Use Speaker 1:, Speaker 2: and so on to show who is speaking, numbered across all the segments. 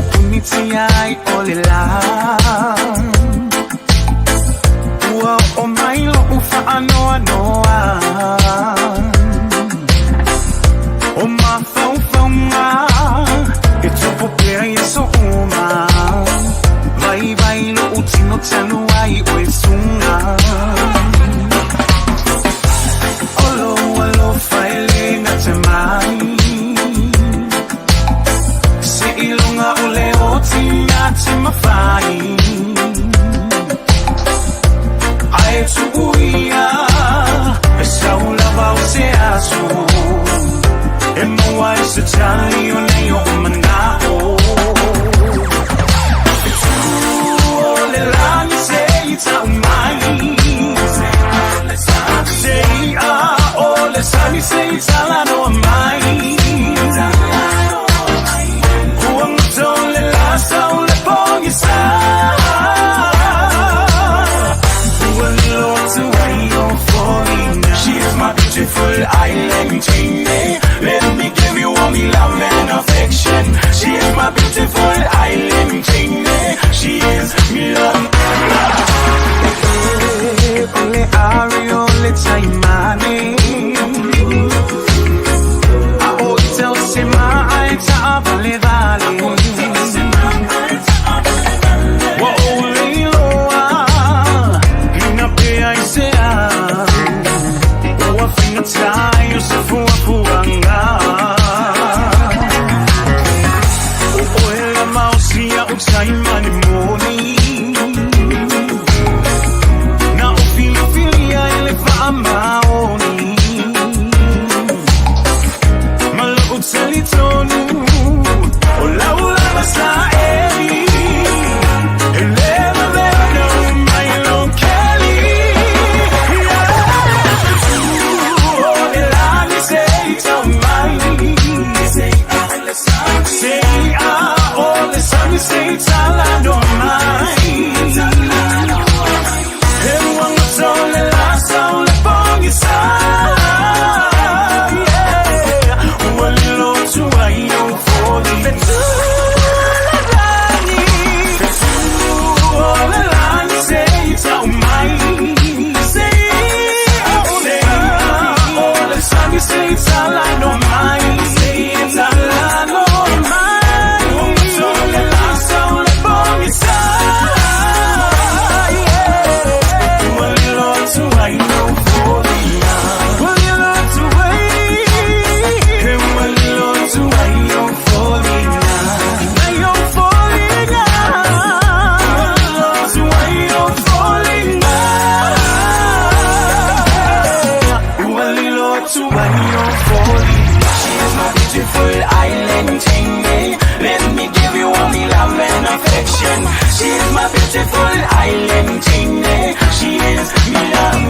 Speaker 1: Punitiai Olilan Ua o mailo ufa anoa O mawhauwhaunga E tupu pera i so uma Vai vai lo utino tanu ai o e sunga Olo alo faile na te mai Se ilunga o le o tina te mawhai Ai tu uia E saulava o se aso E moa e se tali o nei o manao E tu o le lani se i tau mai Se i a o le sani se i talano a mai Ua mato le lasa o le pongi sa Ua lilo tu ai o forina She is my beautiful island chingay Let me give you all me love and affection. She is my beautiful island chingay. She is me love. Ole ari ole taimane. A hotel se mai ta vale vale. Wa ole loa. Lina pe ai sea. Wa fina tai o se fu fuanga. Time money morning Now feel ele fa maoni Malo talitonu Ola ola basa eli Eleva vero my long Kelly Oh elani say to my Say all the sun say talano mai E uang sole la sole pongi sa Ualilo tu ai o foli Fetu la lani say tau mai Say all the sun say talano mai Say talano She is my beautiful island chingay. She is me love.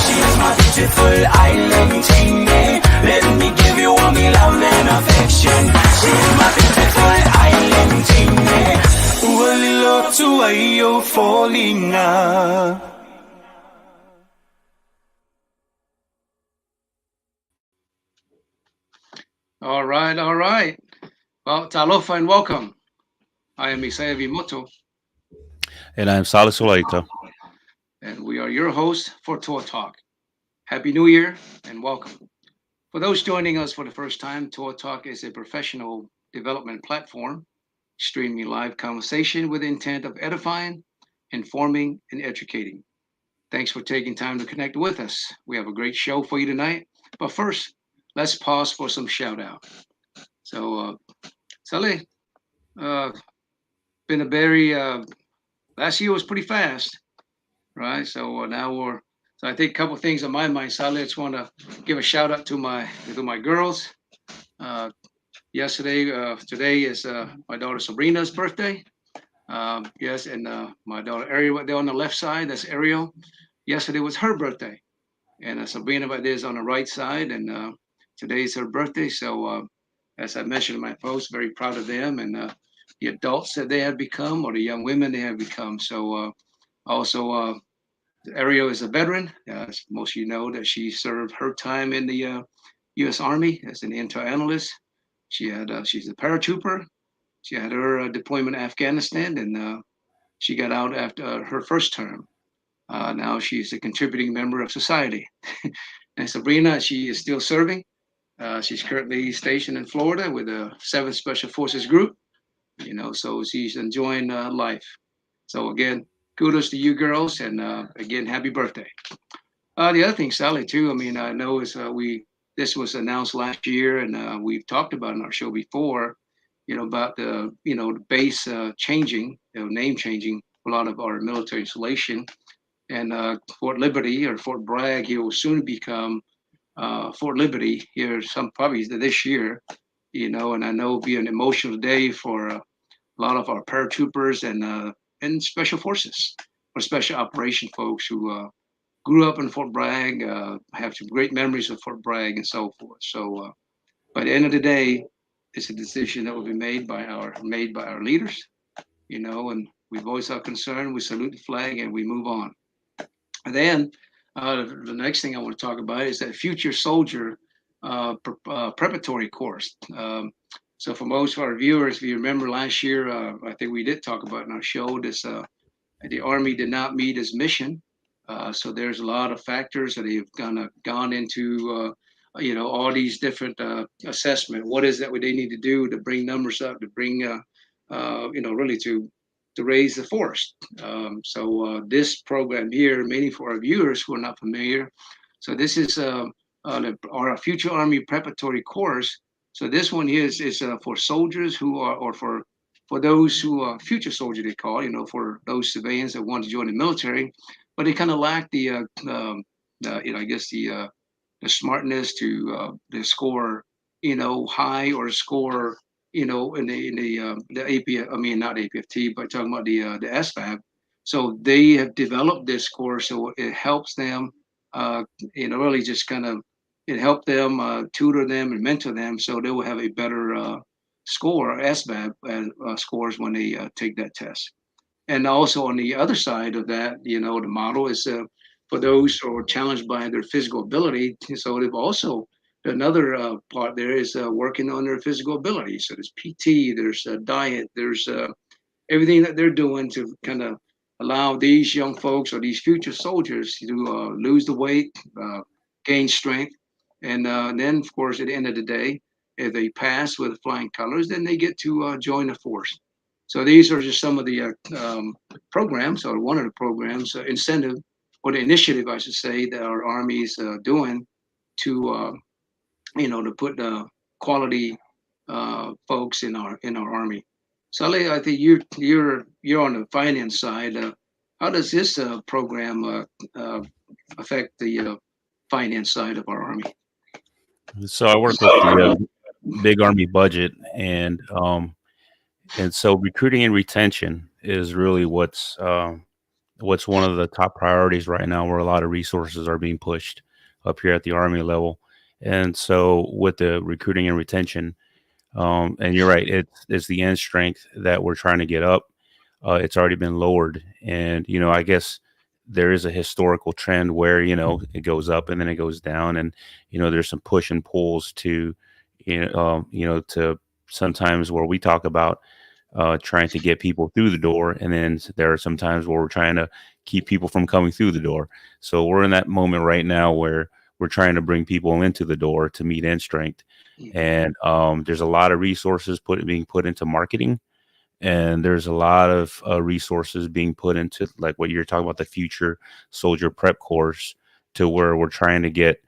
Speaker 1: She is my beautiful island chingay. Let me give you all me love and affection. She is my beautiful island chingay. Ualilo tu ayo falling
Speaker 2: All right. Well, talofa and welcome. I am Isaiah Vimoto.
Speaker 3: And I'm Sally Soleito.
Speaker 2: And we are your hosts for Tour Talk. Happy New Year and welcome. For those joining us for the first time, Tour Talk is a professional development platform, streaming live conversation with the intent of edifying, informing, and educating. Thanks for taking time to connect with us. We have a great show for you tonight. But first, let's pause for some shout out. So, Sally, been a very last year was pretty fast, right? So so I think a couple things on my mind. Sally, I just want to give a shout out to my girls. Today is my daughter Sabrina's birthday. Yes, and my daughter Ariel right there on the left side. That's Ariel. Yesterday was her birthday, and Sabrina right there is on the right side, and today is her birthday. So as I mentioned in my post, very proud of them and the adults that they have become, or the young women they have become. So also, Ariel is a veteran. As most of you know, that she served her time in the U.S. Army as an intel analyst. She's a paratrooper, She had her deployment in Afghanistan, and she got out after her first term. Now she's a contributing member of society. And Sabrina, she is still serving. She's currently stationed in Florida with the 7th Special Forces Group. So she's enjoying life. So again, kudos to you girls, and again, happy birthday. The other thing, Sally, too. I mean, I know is this was announced last year, and we've talked about in our show before. About the base changing, name changing a lot of our military installation, and Fort Liberty or Fort Bragg here will soon become Fort Liberty here, probably this year. And I know it'll be an emotional day for a lot of our paratroopers and special forces or special operation folks who grew up in Fort Bragg, have some great memories of Fort Bragg and so forth. So by the end of the day, it's a decision that will be made by our leaders, and we voice our concern, we salute the flag, and we move on. And then the next thing I want to talk about is that future soldier preparatory course. So for most of our viewers, if you remember last year, I think we did talk about in our show this, the Army did not meet its mission. So there's a lot of factors that have gone into, all these different assessment. What is that what they need to do to bring numbers up, to bring, really to raise the force. So this program here, many for our viewers who are not familiar. So this is our Future Army Preparatory Course. So this one here is for soldiers who are, or for those who are future soldiers, they call, for those civilians that want to join the military, but they kind of lack the, I guess the smartness to score, high or score, in the APF, I mean, not APFT, but talking about the SFAB. So they have developed this course, so it helps them, really just kind of, it helped them tutor them and mentor them, so they will have a better score, SBAB scores when they take that test. And also on the other side of that, the model is for those who are challenged by their physical ability. So they've also, another part there is working on their physical ability. So there's PT, there's diet, there's everything that they're doing to kind of allow these young folks or these future soldiers to lose the weight, gain strength. And then, of course, at the end of the day, if they pass with flying colors, then they get to join the force. So these are just some of the programs, or one of the programs, incentive, or the initiative, I should say, that our Army is doing to, to put quality folks in our Army. Sally, I think you're on the finance side. How does this program affect the finance side of our Army?
Speaker 3: So I work with the big Army budget, and so recruiting and retention is really what's one of the top priorities right now, where a lot of resources are being pushed up here at the Army level. And so with the recruiting and retention, and you're right, it's the end strength that we're trying to get up. It's already been lowered, and I guess there is a historical trend where it goes up and then it goes down, and there's some push and pulls to to sometimes where we talk about trying to get people through the door, and then there are some times where we're trying to keep people from coming through the door. So we're in that moment right now where we're trying to bring people into the door to meet end strength, and there's a lot of resources being put into marketing. And there's a lot of resources being put into, like what you're talking about, the future soldier prep course, to where we're trying to get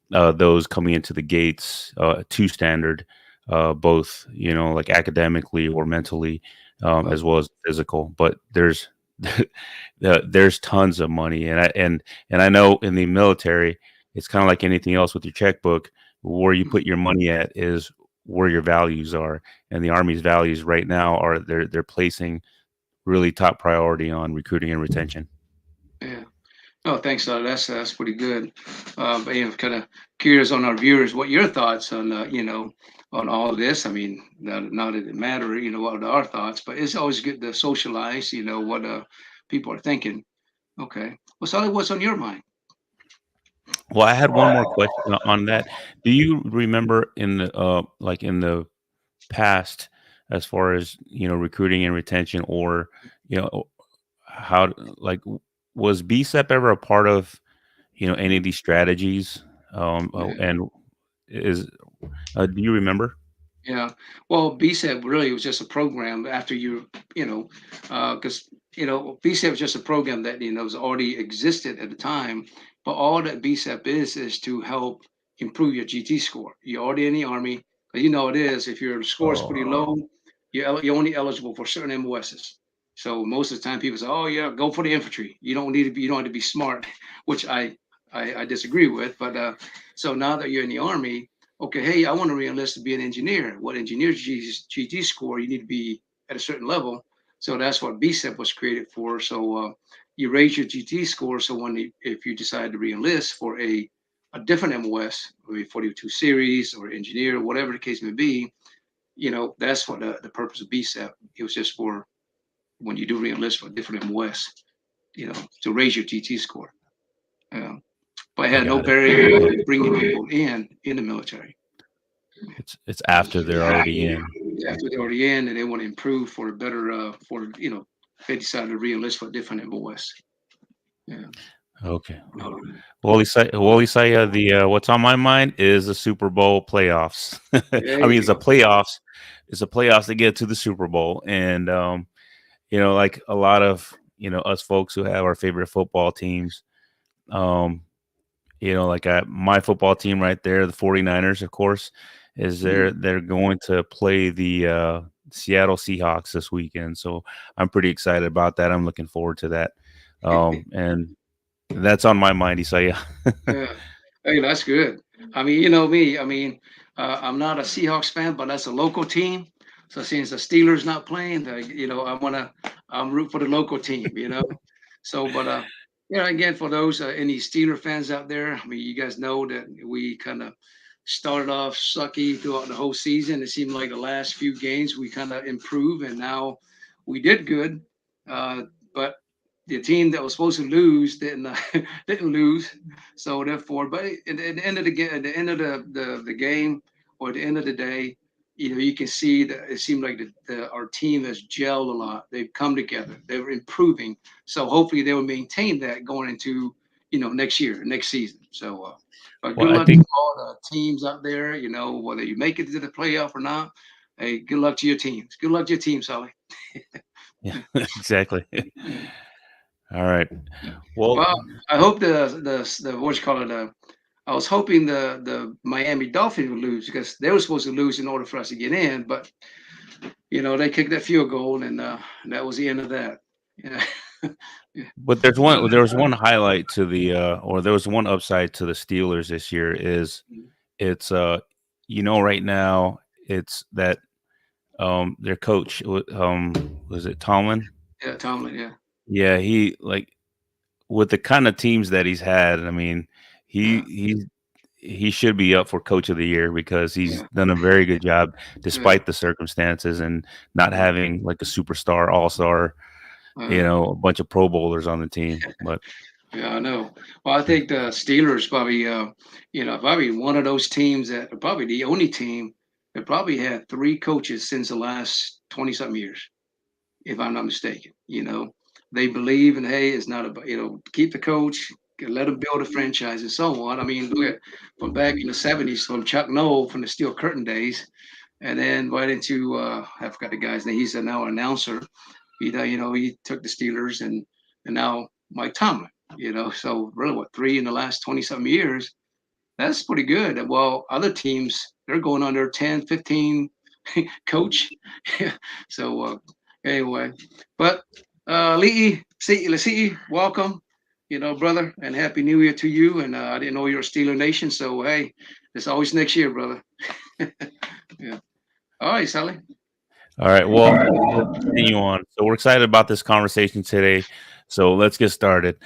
Speaker 3: those coming into the gates to standard, both, like academically or mentally, as well as physical. But there's tons of money. And I know in the military, it's kind of like anything else with your checkbook. Where you put your money at is where your values are, and the Army's values right now are they're placing really top priority on recruiting and retention.
Speaker 2: Yeah. Oh, thanks. That's pretty good. But kind of curious on our viewers, what your thoughts on on all of this. I mean, not that it matter, what are our thoughts, but it's always good to socialize, what people are thinking. Okay. Well, Sally, what's on your mind?
Speaker 3: Well, I had one more question on that. Do you remember in the in the past, as far as recruiting and retention, or how like was BSEP ever a part of any of these strategies? And is do you remember?
Speaker 2: Yeah. Well, BSEP really was just a program after because BSEP was just a program that was already existed at the time. But all that BSEP is to help improve your GT score. You're already in the Army, but it is. If your score is pretty low, you're only eligible for certain MOSs. So most of the time, people say, "Oh yeah, go for the infantry. You don't need to be. You don't have to be smart," which I disagree with. But so now that you're in the Army, okay, hey, I want to reenlist to be an engineer. What engineer GT score? You need to be at a certain level. So that's what BSEP was created for. So you raise your GT score. So if you decide to reenlist for a different MOS, maybe 42 series or engineer, whatever the case may be, that's what the purpose of BSEP. It was just for when you do reenlist for a different MOS, to raise your GT score. But it
Speaker 3: I
Speaker 2: had no
Speaker 3: got it.
Speaker 2: barrier to bringing people in the military.
Speaker 3: It's after they're already in.
Speaker 2: After they're already in and they want to improve for a better, they decided to re-enlist for a different MOS. Yeah.
Speaker 3: Okay. Well, Isaiah, the what's on my mind is the Super Bowl playoffs. I mean, it's a playoffs. It's a playoffs to get to the Super Bowl, and like a lot of us folks who have our favorite football teams. Like my football team right there, the 49ers, of course, is they're going to play the Seattle Seahawks this weekend. So I'm pretty excited about that. I'm looking forward to that. And that's on my mind, Isaiah.
Speaker 2: Yeah. Hey, that's good. I mean, you know me. I mean, I'm not a Seahawks fan, but that's a local team. So since the Steelers not playing, I'm root for the local team. So, but again, for those any Steeler fans out there, I mean, you guys know that we kind of started off sucky throughout the whole season. It seemed like the last few games we kind of improved, and now we did good. But the team that was supposed to lose didn't lose. So therefore, but at the end of the game, or at the end of the day, you can see that it seemed like our team has gelled a lot. They've come together. They're improving. So hopefully they will maintain that going into next year, next season. So, but good
Speaker 3: Well, I
Speaker 2: luck
Speaker 3: think
Speaker 2: to all the teams out there. Whether you make it to the playoff or not. Hey, good luck to your teams. Good luck to your team, Sally.
Speaker 3: yeah, exactly. All right.
Speaker 2: Well,
Speaker 3: Well,
Speaker 2: I hope the what you call it. I was hoping the Miami Dolphins would lose because they were supposed to lose in order for us to get in, but they kicked that field goal, and that was the end of that. Yeah.
Speaker 3: but there was one highlight to the or there was one upside to the Steelers this year is it's right now it's that their coach was it Tomlin?
Speaker 2: Yeah, Tomlin. Yeah.
Speaker 3: Yeah, he with the kind of teams that he's had, I mean,
Speaker 2: Yeah.
Speaker 3: he should be up for coach of the year because he's
Speaker 2: Yeah.
Speaker 3: done a very good job
Speaker 2: Yeah.
Speaker 3: despite the circumstances and not having like a superstar, all-star, a bunch of Pro Bowlers on the team. But
Speaker 2: Yeah, I know. Well, I think the Steelers probably, probably one of those teams that probably the only team that probably had three coaches since the last 20 something years, if I'm not mistaken. They believe in, hey, it's not about, keep the coach, let him build a franchise and so on. I mean, look at from back in the 70s, from Chuck Noll from the Steel Curtain days, and then right into, I forgot the guy's name. He's now an announcer. He took the Steelers and now Mike Tomlin. So really, what, three in the last 20 something years? That's pretty good. Well, other teams, they're going under 10, 15 coach. So anyway, but Lee, see, welcome, brother, and happy New Year to you. And I didn't know you're a Steeler Nation, so hey, it's always next year, brother. Yeah. All right, Sally.
Speaker 3: all right, well, we'll continue on. So we're excited about this conversation today. So let's get started.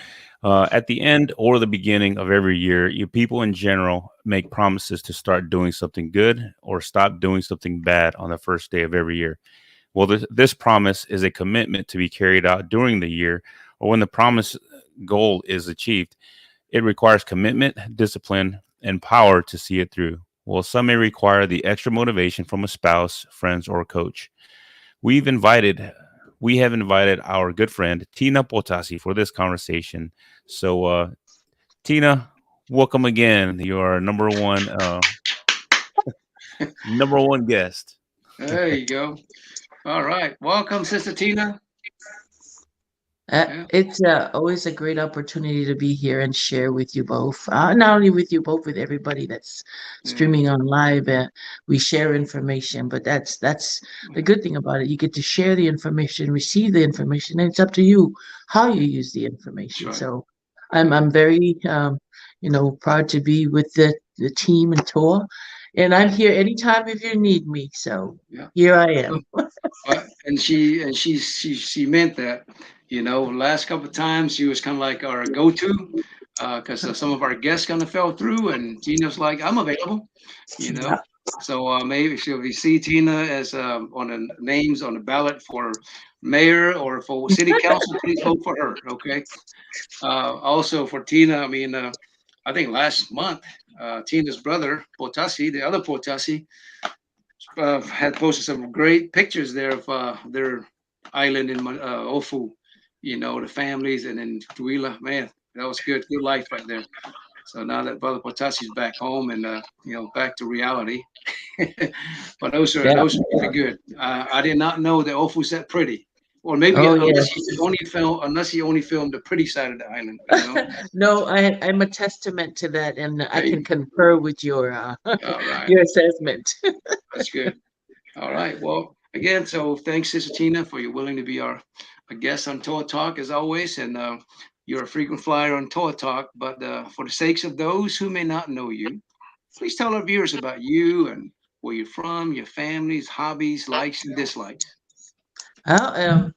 Speaker 3: At the end or the beginning of every year, people in general make promises to start doing something good or stop doing something bad on the first day of every year. Well, this promise is a commitment to be carried out during the year or when the promise goal is achieved. It requires commitment, discipline, and power to see it through. while some may require the extra motivation from a spouse, friends, or coach. We've invited we have invited our good friend Tina Potasi for this conversation. So Tina, welcome again. You are number one guest.
Speaker 2: There you go. All right. Welcome, Sister Tina. Yeah.
Speaker 4: It's always a great opportunity to be here and share with you both. Not only with you both, with everybody that's
Speaker 2: Yeah.
Speaker 4: streaming on live. We share information, but that's the good thing about it. You get to share the information, receive the information, and it's up to you how you use the information.
Speaker 2: That's right.
Speaker 4: So I'm very proud to be with the team and tour, and I'm here anytime if you need me. So
Speaker 2: Yeah.
Speaker 4: here I am.
Speaker 2: And she meant that. Last couple of times she was kind of like our go-to because some of our guests kind of fell through, and Tina's like, I'm available.
Speaker 4: Yeah.
Speaker 2: So maybe if you see Tina as on the names on the ballot for mayor or for city council, please vote for her. Okay. Also for Tina, I mean, I think last month, Tina's brother Potasi, the other Potasi, had posted some great pictures there of their island in Ofu. The families, and then Tuila, man, that was good life right there. So now that Brother Potasi's back home and back to reality, but those are really good. I did not know that Ofu's that pretty, or maybe
Speaker 4: Oh, yeah.
Speaker 2: unless he only filmed the pretty side of the island.
Speaker 4: No, I'm a testament to that, and I
Speaker 2: Hey.
Speaker 4: can concur with your
Speaker 2: All right,
Speaker 4: your assessment.
Speaker 2: that's good. All right, well, again, so thanks, Sister Tina, for your willing to be our a guest on Toa Talk as always, and you're a frequent flyer on Toa Talk. But for the sakes of those who may not know you, please tell our viewers about you and where you're from, your families, hobbies, likes, and dislikes.
Speaker 4: Well,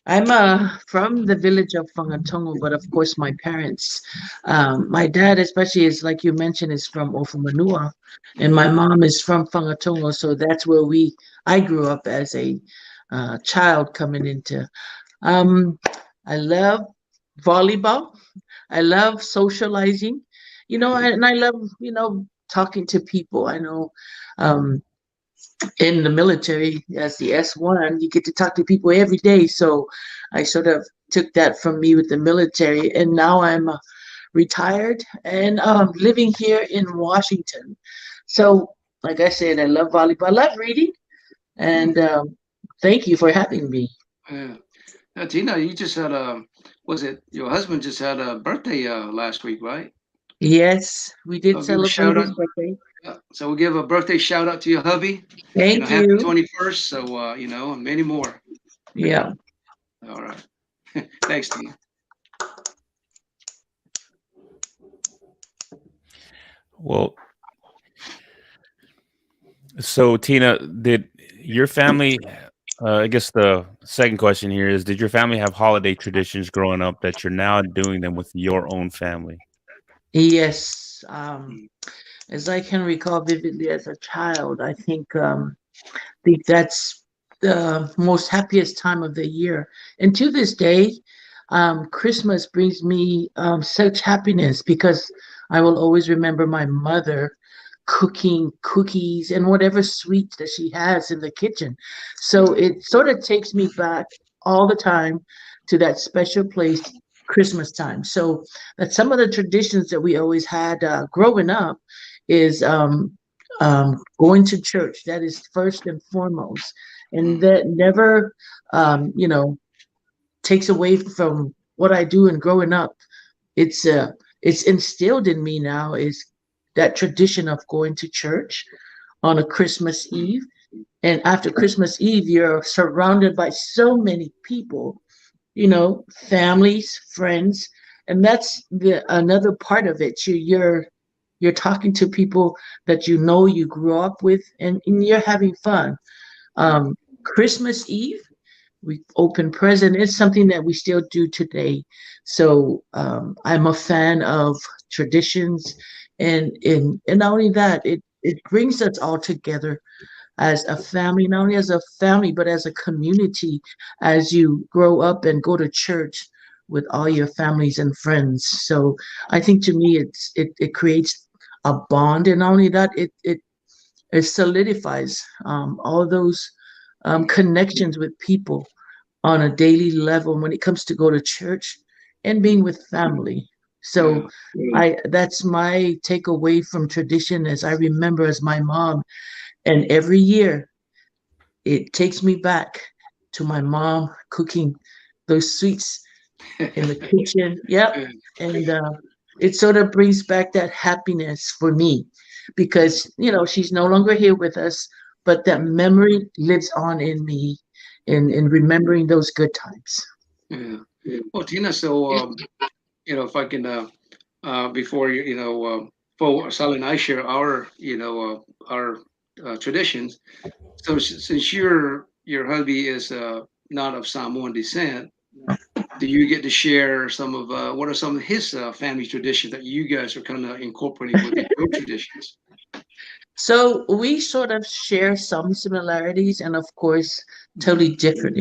Speaker 4: I'm from the village of Whangatongo, but of course my parents, my dad especially is like you mentioned is from Ofumanua, and my mom is from Whangatongo, so that's where I grew up as a child coming into. I love volleyball. I love socializing, and I love talking to people. I know. Um, in the military as the S1, you get to talk to people every day. So I sort of took that from me with the military, and now I'm retired and living here in Washington. So, like I said, I love volleyball. I love reading, and thank you for having me.
Speaker 2: Yeah. Now, Tina, you just had was it your husband just had a birthday last week, right?
Speaker 4: Yes, we did
Speaker 2: I'll give a shout
Speaker 4: celebrate his
Speaker 2: out.
Speaker 4: birthday.
Speaker 2: So we'll give a birthday shout out to your hubby.
Speaker 4: Thank
Speaker 2: Happy
Speaker 4: you.
Speaker 2: 21st. So and many more.
Speaker 4: Yeah.
Speaker 2: All right. Thanks, Tina.
Speaker 3: Well, so Tina, did your family? I guess the second question here is: did your family have holiday traditions growing up that you're now doing them with your own family?
Speaker 4: Yes. As I can recall vividly as a child, I think that's the most happiest time of the year. And to this day, Christmas brings me such happiness because I will always remember my mother cooking cookies and whatever sweets that she has in the kitchen. So it sort of takes me back all the time to that special place, Christmas time. So that's some of the traditions that we always had growing up is going to church. That is first and foremost, and that never, you know, takes away from what I do and growing up. It's instilled in me now is that tradition of going to church on a Christmas Eve. And after Christmas Eve, you're surrounded by so many people, families, friends, and that's the another part of it. You're talking to people that you grew up with, and you're having fun. Christmas Eve, we open present. It's something that we still do today. So I'm a fan of traditions, and not only that, it brings us all together as a family, not only as a family but as a community. As you grow up and go to church with all your families and friends, so I think to me it creates a bond, and not only that, it solidifies all those connections with people on a daily level when it comes to go to church and being with family. So I that's my takeaway from tradition, as I remember as my mom, and every year it takes me back to my mom cooking those sweets in the kitchen. Yep. And it sort of brings back that happiness for me because, she's no longer here with us, but that memory lives on in me in remembering those good times.
Speaker 2: Yeah. Well, Tina, so if I can, before for Sally and I share our traditions. So since your hubby is not of Samoan descent, do you get to share some of what are some of his family traditions that you guys are kind of incorporating with your traditions?
Speaker 4: So we sort of share some similarities and, of course, totally different.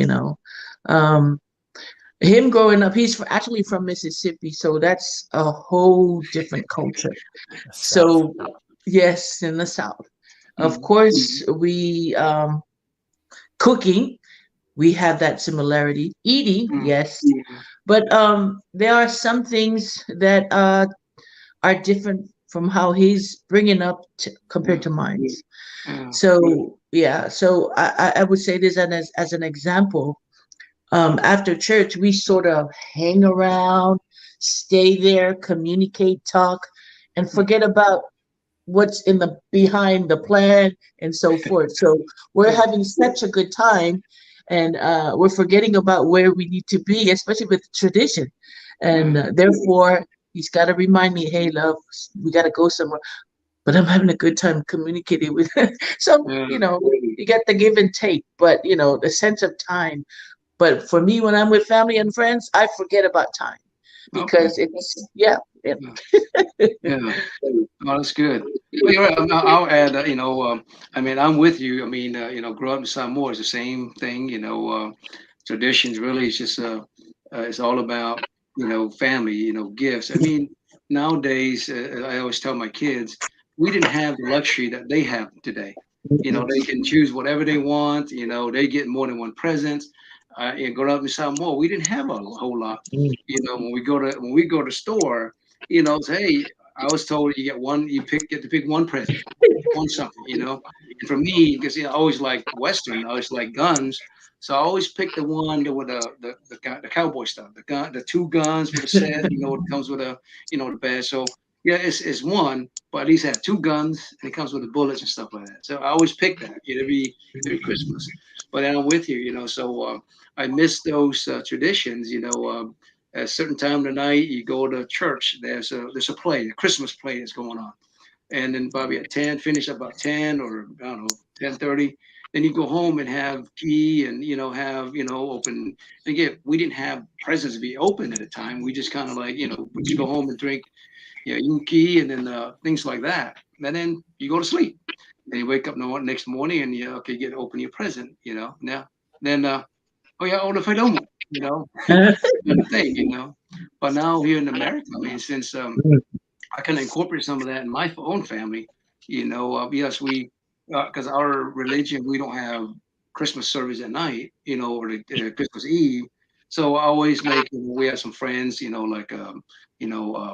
Speaker 4: Um, him growing up, he's actually from Mississippi, so that's a whole different culture.
Speaker 3: South.
Speaker 4: So, yes, in the South. Of
Speaker 2: Mhm.
Speaker 4: course, we cooking, we have that similarity. Eating,
Speaker 2: Mm.
Speaker 4: yes, but there are some things that are different from how he's bringing up compared to mine.
Speaker 2: Yeah.
Speaker 4: So yeah, so I would say this as an example. After church, we sort of hang around, stay there, communicate, talk, and forget about what's in the behind the plan and so forth. So we're having such a good time, and we're forgetting about where we need to be, especially with tradition. And therefore, he's got to remind me, "Hey, love, we got to go somewhere." But I'm having a good time communicating with her. So,
Speaker 2: Yeah.
Speaker 4: you get the give and take, but the sense of time. But for me, when I'm with family and friends, I forget about time
Speaker 2: Okay.
Speaker 4: because it's, yeah.
Speaker 2: Yeah. Yeah. Oh, that's good. Well, you're right. I'll add, I mean, I'm with you. I mean, grow up in Samoa is the same thing. Traditions really is just, it's all about, family, gifts. I mean, nowadays, I always tell my kids, we didn't have the luxury that they have today. They can choose whatever they want. They get more than one present. Growing up in Samoa, we didn't have a whole lot. When we go to store, say, hey, I was told you get to pick one present, one something, And for me, because I always like Western, I always like guns, so I always pick the one that with the cowboy stuff, the two guns with a set, it comes with the badge. So yeah, it's one, but at least have two guns, and it comes with the bullets and stuff like that. So I always pick that every Christmas. But then I'm with you, So I miss those traditions, at a certain time of the night, you go to church. There's a play, a Christmas play that's going on, and then probably at 10, finish about 10 or I don't know 10:30. Then you go home and have tea and have open. Again, we didn't have presents to be open at the time. We just kind of like we just go home and drink yuki and then things like that. And then you go to sleep. And you wake up the next morning and you get to open your present. Now then oh yeah, all the Fidomo, the thing. But now here in America, I mean, since I can incorporate some of that in my own family, yes, we, because our religion, we don't have Christmas service at night, or the Christmas Eve. So I always make, we have some friends, like,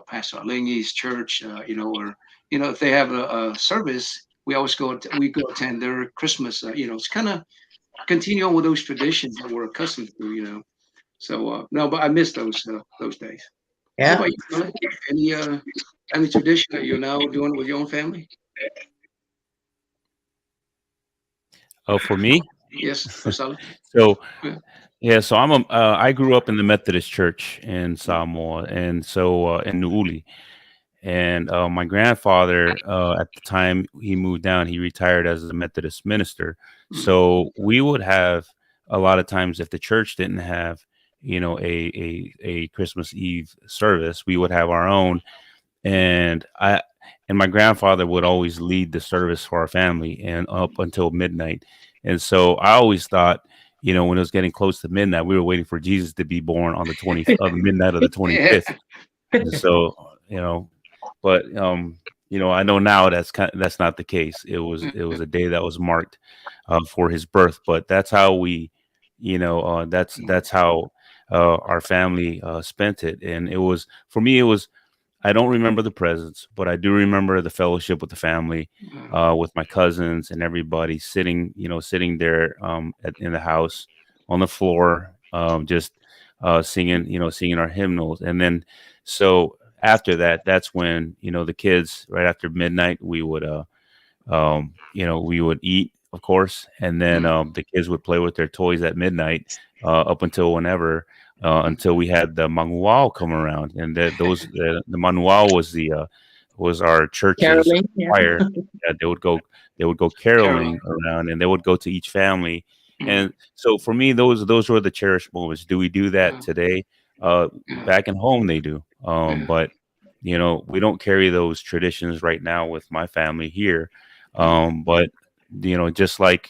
Speaker 2: Pastor Alingi's church, or, if they have a service, we go attend their Christmas, it's kind of continue on with those traditions that we're accustomed to. So no, but I miss those days. How
Speaker 4: Yeah.
Speaker 2: about you, Kelly? Any tradition that you're now doing with your own family?
Speaker 3: Oh, for me,
Speaker 2: Yes, for Sally.
Speaker 3: so
Speaker 2: Yeah.
Speaker 3: yeah, so I grew up in the Methodist Church in Samoa, and so in Nuuli, and my grandfather at the time he moved down, he retired as a Methodist minister.
Speaker 2: Mhm.
Speaker 3: So we would have a lot of times if the church didn't have a Christmas Eve service, we would have our own, and my grandfather would always lead the service for our family and up until midnight. And so I always thought, when it was getting close to midnight, we were waiting for Jesus to be born on the midnight of the
Speaker 2: Yeah.
Speaker 3: 25th. And so, but I know now that's not the case. It was a day that was marked for his birth, but that's how that's how our family spent it, and it was for me. It was I don't remember the presents, but I do remember the fellowship with the family, with my cousins and everybody sitting there in the house on the floor, just singing our hymnals. And then, so after that, that's when the kids, right after midnight, we would eat, of course, and then the kids would play with their toys at midnight up until whenever. Until we had the manual come around, and the manual was our church's
Speaker 4: Caroling, yeah.
Speaker 3: choir. Yeah, they would go caroling around, and they would go to each family. And so for me, those were the cherished moments. Do we do that today? Back in home, they do. But we don't carry those traditions right now with my family here. But just like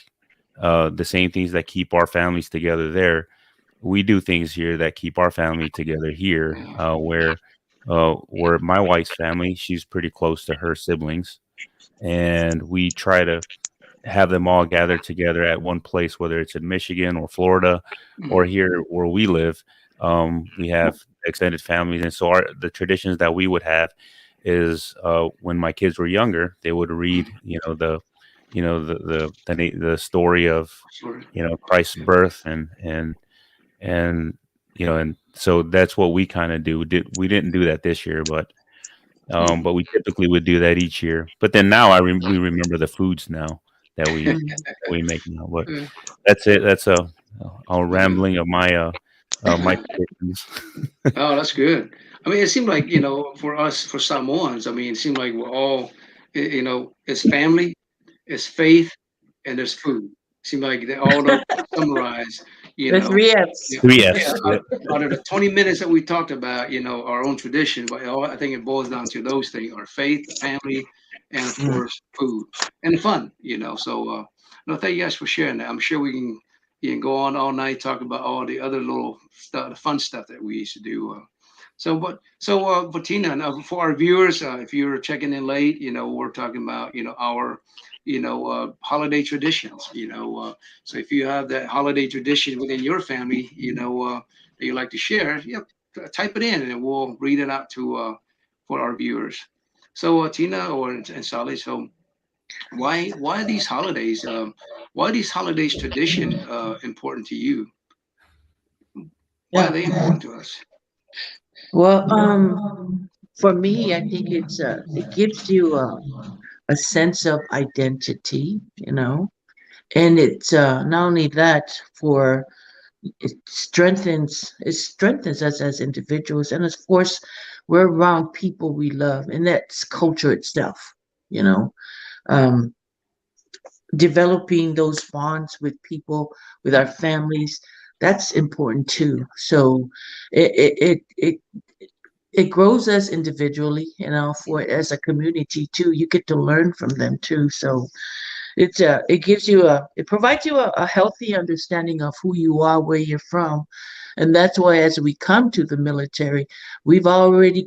Speaker 3: the same things that keep our families together there, we do things here that keep our family together here, where my wife's family, she's pretty close to her siblings, and we try to have them all gathered together at one place, whether it's in Michigan or Florida or here where we live. We have extended families, and so the traditions that we would have is when my kids were younger, they would read the story of Christ's birth, and so that's what we kind of do. We didn't do that this year, but we typically would do that each year. But then now we remember the foods now that we make now. But that's it. That's a rambling of my my traditions.
Speaker 2: Oh, that's good. I mean, it seemed like, for us, for Samoans, I mean, it seemed like we're all, it's family, it's faith, and there's food. Seemed like they all are summarized,
Speaker 4: The three F's.
Speaker 2: Yeah,
Speaker 3: 3
Speaker 2: yeah,
Speaker 3: F's.
Speaker 2: out of the 20 minutes that we talked about, our own tradition, but I think it boils down to those things: our faith, family, and of course, food and fun. So no, thank you guys for sharing that. I'm sure you can go on all night talk about all the other little stuff, the fun stuff that we used to do. But Tina, now for our viewers, if you're checking in late, we're talking about our holiday traditions. So if you have that holiday tradition within your family, that you like to share, type it in and we'll read it out to for our viewers. So Tina and Sally, so why are these holidays? Why are these holidays tradition important to you? Why are they important to us?
Speaker 4: Well, for me, I think it gives you a sense of identity, and it's not only that, it strengthens us as individuals, and of course, we're around people we love, and that's culture itself, you know. Um, Developing those bonds with people, with our families, that's important too. So it it grows us individually, for as a community too. You get to learn from them too. So it provides you a healthy understanding of who you are, where you're from, and that's why as we come to the military, we've already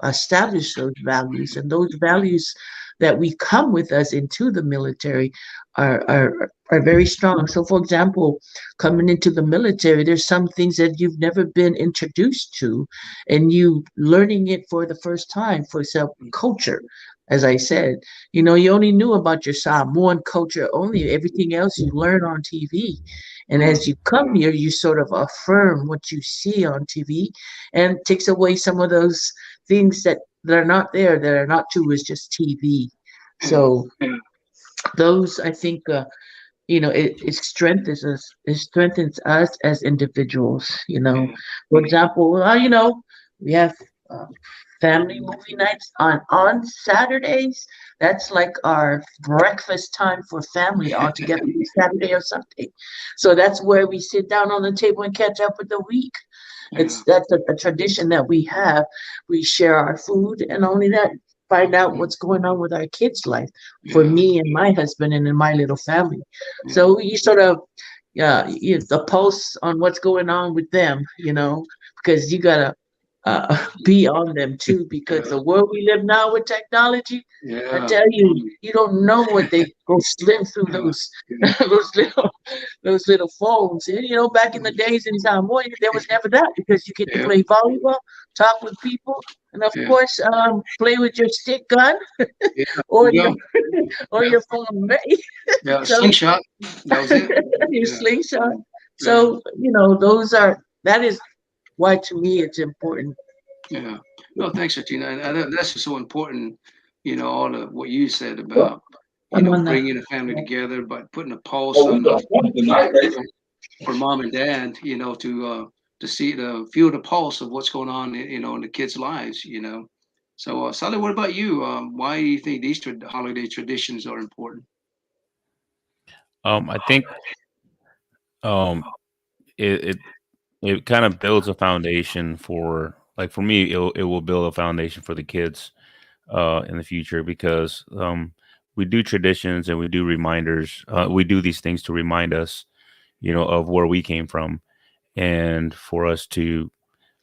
Speaker 4: established those values, and those values that we come with us into the military are very strong. So, for example, coming into the military, there's some things that you've never been introduced to, and you learning it for the first time. For example, culture. As I said, you only knew about your Samoan culture only. Everything else you learn on TV. And as you come here, you sort of affirm what you see on TV and takes away some of those things that are not there, that are not true, is just TV. So those, I think, it strengthens us. It strengthens us as individuals. For example, we have family movie nights on Saturdays. That's like our breakfast time for family all together, Saturday or Sunday. So that's where we sit down on the table and catch up with the week. That's a tradition that we have. We share our food, and only that, find out what's going on with our kids' life. For me and my husband, and in my little family. So you sort of, the pulse on what's going on with them, because you gotta be on them too, because the world we live now with technology, I
Speaker 2: Yeah.
Speaker 4: tell you, you don't know what they go slim through
Speaker 2: Yeah.
Speaker 4: those those little those little phones. And, you know, back in the days in Samoa, there was never that, because you get to
Speaker 2: Yeah.
Speaker 4: play volleyball, talk with people, and of
Speaker 2: Yeah.
Speaker 4: course, play with your stick gun
Speaker 2: Yeah.
Speaker 4: or
Speaker 2: There you
Speaker 4: your
Speaker 2: go.
Speaker 4: or
Speaker 2: Yeah.
Speaker 4: your phone.
Speaker 2: Yeah.
Speaker 4: So
Speaker 2: Slingshot. That was it.
Speaker 4: your
Speaker 2: Yeah.
Speaker 4: slingshot.
Speaker 2: Yeah.
Speaker 4: So, you know, that is why to me it's important.
Speaker 2: Yeah. No, thanks, Tina. And that's so important. All of what you said about,
Speaker 4: I'm on the.
Speaker 2: bringing a family together, but putting a pulse on the, for mom and dad, to see the feel the pulse of what's going on, in the kids' lives. So, Sally, what about you? Why do you think these holiday traditions are important?
Speaker 3: I think um, it, it it kind of builds a foundation for, like, for me, it will build a foundation for the kids in the future, because we do traditions and we do reminders. We do these things to remind us, of where we came from, and for us to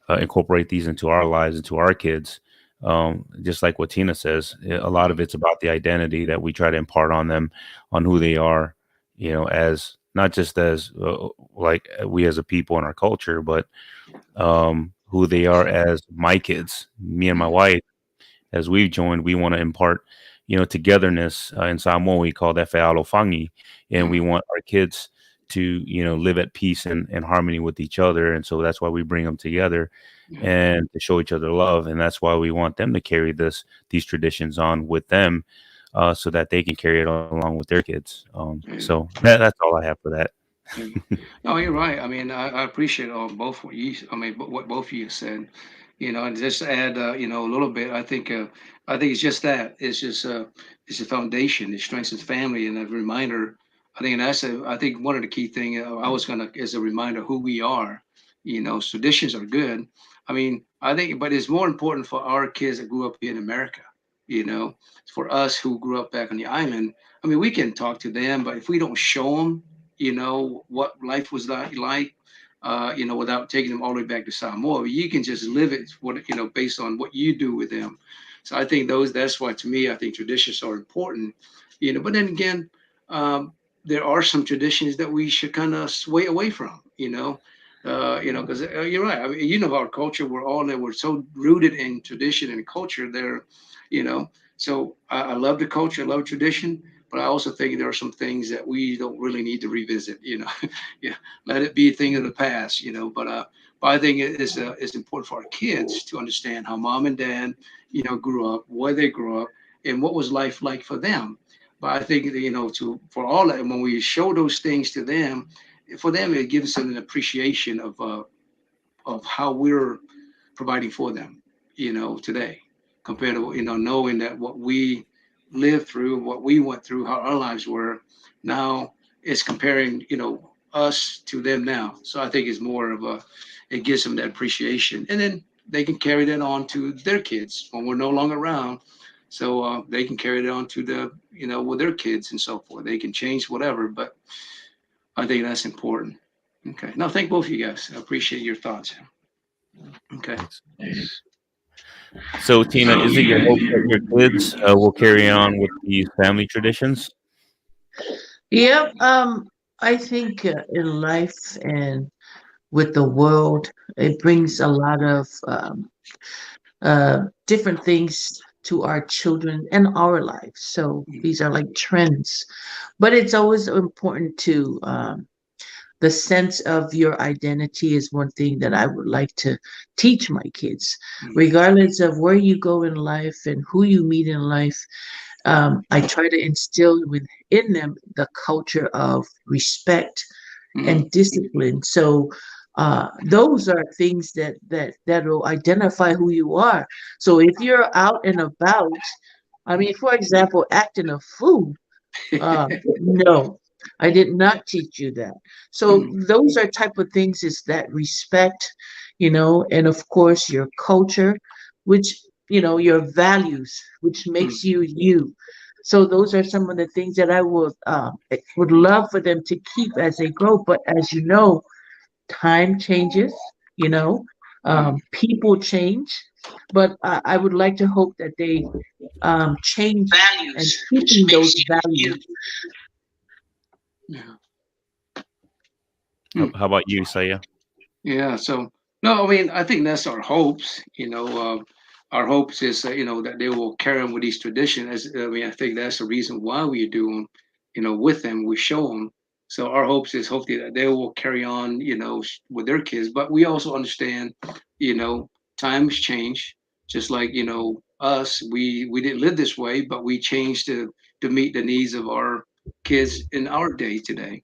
Speaker 3: incorporate these into our lives, into our kids. Just like what Tina says, a lot of it's about the identity that we try to impart on them, on who they are, as not just as like we as a people in our culture, but who they are as my kids, me and my wife. As we've joined, we want to impart, togetherness. In Samoa, we call that fealofangi, and we want our kids to, live at peace and harmony with each other. And so that's why we bring them together,
Speaker 2: Yeah.
Speaker 3: and to show each other love. And that's why we want them to carry these traditions on with them, so that they can carry it on along with their kids. So that's all I have for that.
Speaker 2: Yeah. No, you're right. I mean, I appreciate both what what both of you said. And just to add, a little bit. I think it's just that. It's a foundation. It strengthens family and a reminder. I think one of the key thing I was gonna is a reminder who we are. Traditions are good. I mean, I think, but it's more important for our kids that grew up here in America. You know, for us who grew up back on the island. I mean, we can talk to them, but if we don't show them, what life was like, without taking them all the way back to Samoa. You can just live it, based on what you do with them. So I think that's why, to me, I think traditions are important. But then again, there are some traditions that we should kind of sway away from. Because you're right. I mean, our culture, we're so rooted in tradition and culture there. You know, so I love the culture, I love tradition, but I also think there are some things that we don't really need to revisit. Yeah, let it be a thing of the past. But I think it's important for our kids to understand how mom and dad, grew up, where they grew up, and what was life like for them. But I think that, for all that, when we show those things to them, for them it gives them an appreciation of how we're providing for them, today, compared to, knowing that what we lived through, what we went through, how our lives were. Now it's comparing, us to them now. So I think it's more of it gives them that appreciation, and then they can carry that on to their kids when we're no longer around. So they can carry it on to with their kids and so forth. They can change whatever, but I think that's important. Okay. No, thank both of you guys. I appreciate your thoughts. Okay.
Speaker 3: Thanks. So, Tina, is it your hope that your kids will carry on with these family traditions?
Speaker 4: Yep. I think in life and with the world, it brings a lot of different things to our children and our lives. So these are like trends, but it's always important to the sense of your identity is one thing that I would like to teach my kids, regardless of where you go in life and who you meet in life. I try to instill within them the culture of respect
Speaker 2: Mhm.
Speaker 4: and discipline. So those are things that will identify who you are. So if you're out and about, I mean, for example, acting a fool, no, I did not teach you that. So
Speaker 2: Mhm.
Speaker 4: those are type of things is that respect, and of course your culture, which, your values, which makes you you. So those are some of the things that I would love for them to keep as they grow. But as you know, time changes, you know. People change, but I would like to hope that they change and
Speaker 1: Values, which
Speaker 4: keeping those
Speaker 1: makes you.
Speaker 4: values.
Speaker 2: Yeah.
Speaker 3: How about you, Saya?
Speaker 2: Yeah. So no, I mean, I think that's our hopes. Our hopes is that they will carry on with these traditions. I mean, I think that's the reason why we do them. With them, we show them. So our hopes is hopefully that they will carry on. With their kids. But we also understand, times change. Just like us, we didn't live this way, but we changed to meet the needs of our kids in our day today.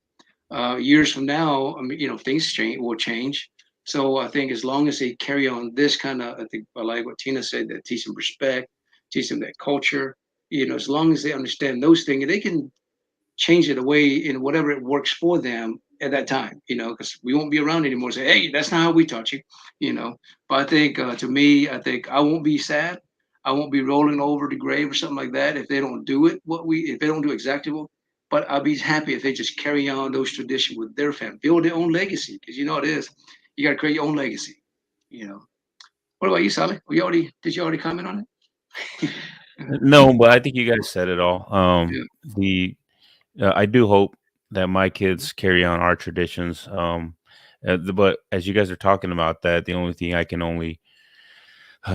Speaker 2: Years from now, I mean, things will change. So I think as long as they carry on this kind of, I think I like what Tina said, that teach them respect, teach them that culture. As long as they understand those things, they can change it away in whatever it works for them at that time. Because we won't be around anymore. Say, hey, that's not how we taught you. You know. But I think to me, I think I won't be sad. I won't be rolling over the grave or something like that if they don't do it. If they don't do exactly what. But I'll be happy if they just carry on those traditions with their family, build their own legacy. Because it is, you got to create your own legacy. You know. What about you, Sally? Did you already comment on it?
Speaker 3: No, but I think you guys said it all.
Speaker 2: Yeah.
Speaker 3: The I do hope that my kids carry on our traditions. But as you guys are talking about that, the only thing I can only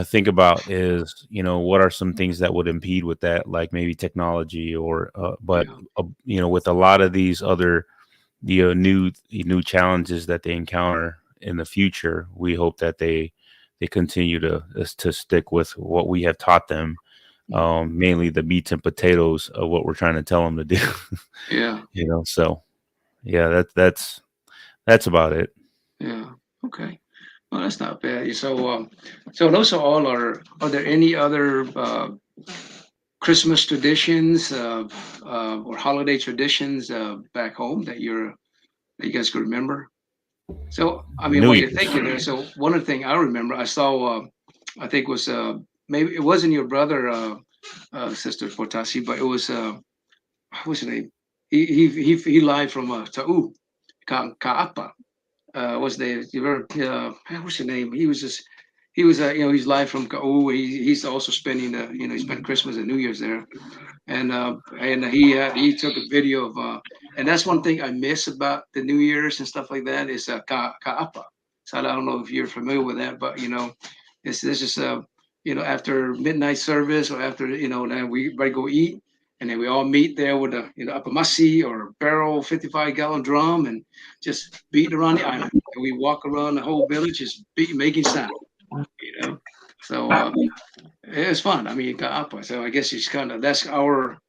Speaker 3: think about is, what are some things that would impede with that, like maybe technology but with a lot of these other new challenges that they encounter in the future, we hope that they continue to stick with what we have taught them, mainly the meats and potatoes of what we're trying to tell them to do.
Speaker 2: Yeah.
Speaker 3: So yeah, that's about it.
Speaker 2: Yeah. Okay. Well, that's not bad. So those are all Are there any other Christmas traditions or holiday traditions back home that you guys could remember? So I mean,
Speaker 3: New
Speaker 2: while
Speaker 3: Year.
Speaker 2: you're thinking there, so one of the things I remember, I saw, I think was maybe it wasn't your brother, Sister Potasi, but it was what's his name? He live from Tau Kaapa. What's the you ever what's his name? He's live from Kau. He's also spending he spent Christmas and New Year's there, and he took a video of and that's one thing I miss about the New Year's and stuff like that is Kaapa. So I don't know if you're familiar with that, but this is after midnight service or after then we everybody go eat. And then we all meet there with a apamasi or barrel 55-gallon drum and just beating around the island. And we walk around the whole village just making sound, So it's fun. I mean, kaapa. So I guess it's that's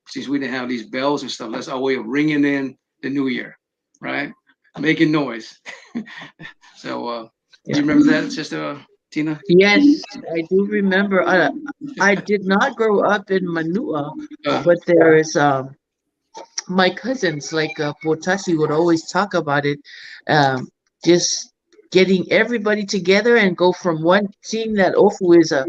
Speaker 2: since we didn't have these bells and stuff, that's our way of ringing in the new year, right? Making noise. So do you remember that, Sister Tina?
Speaker 4: Yes, I do remember. I did not grow up in Manua,
Speaker 2: Uh,
Speaker 4: but there is my cousins like Potasi would always talk about it. Just getting everybody together and go from one, seeing that Ofu is a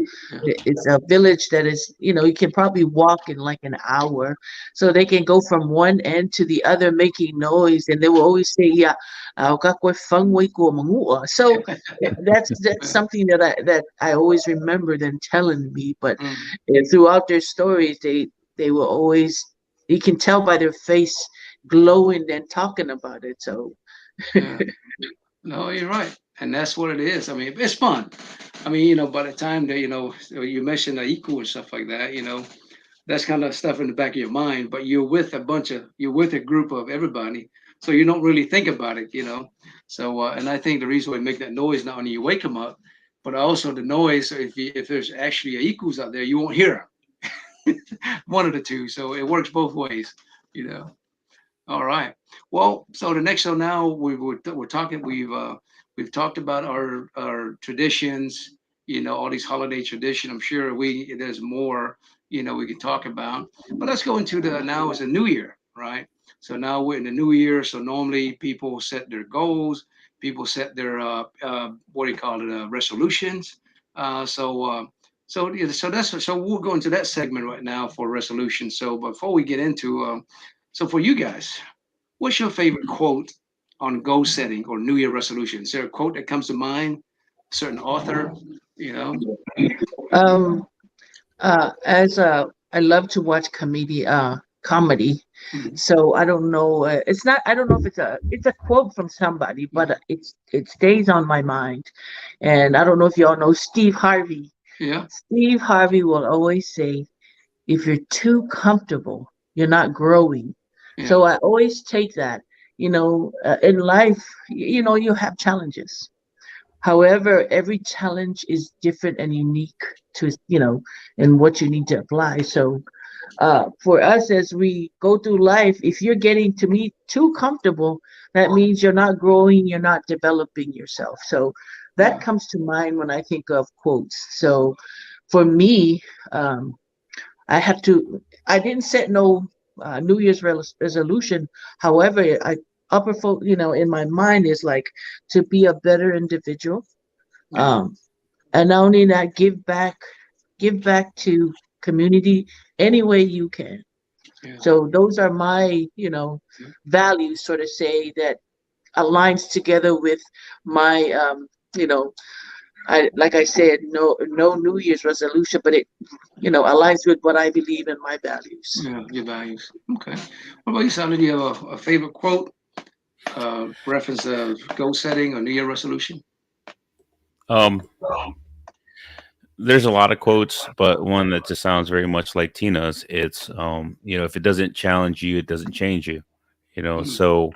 Speaker 4: village that is, you can probably walk in like an hour, so they can go from one end to the other making noise, and they will always say, "Yeah, so that's something that I always remember them telling me. But
Speaker 2: mm,
Speaker 4: throughout their stories, they will always, you can tell by their face glowing and talking about it. So
Speaker 2: yeah. No, you're right. And that's what it is. I mean, it's fun. I mean, by the time that, you mentioned the equal and stuff like that, that's kind of stuff in the back of your mind, but you're with a group of everybody. So you don't really think about it. So, and I think the reason why we make that noise, not only you wake them up, but also the noise. So if there's actually equals out there, you won't hear them. One of the two. So it works both ways, you know. All right. Well, so the next, so now we're talking. We've talked about our traditions. All these holiday traditions. I'm sure there's more. We can talk about. But let's go into now is a new year, right? So now we're in the new year. So normally people set their goals. People set their what do you call it? Resolutions. So we'll go into that segment right now for resolutions. So before we get into so for you guys, what's your favorite quote on goal setting or New Year resolution? Is there a quote that comes to mind certain author, you know?
Speaker 4: Um, as I love to watch comedy.
Speaker 2: Mhm.
Speaker 4: So I don't know. It's not. I don't know if it's a quote from somebody, but it stays on my mind. And I don't know if y'all know Steve Harvey.
Speaker 2: Yeah,
Speaker 4: Steve Harvey will always say, "If you're too comfortable, you're not growing."
Speaker 2: yeah,
Speaker 4: So I always take that. In life, you have challenges. However, every challenge is different and unique to, and what you need to apply. So, for us, as we go through life, if you're getting to me too comfortable, that means you're not growing, you're not developing yourself. So that
Speaker 2: yeah,
Speaker 4: comes to mind when I think of quotes. So for me, um, I didn't set no New Year's resolution. However, in my mind is like to be a better individual,
Speaker 2: yeah,
Speaker 4: um, and not only that, give back to community any way you can.
Speaker 2: yeah,
Speaker 4: So those are my,
Speaker 2: yeah.
Speaker 4: values, sort of say that aligns together with my, you know, I like I said, no New Year's resolution, but it, aligns with what I believe in my values.
Speaker 2: Yeah, your values. Okay. What about you, Sally? Do you have a favorite quote, reference of goal setting or New Year resolution?
Speaker 3: Um, there's a lot of quotes, but one that just sounds very much like Tina's. It's if it doesn't challenge you, it doesn't change you.
Speaker 2: Mhm.
Speaker 3: So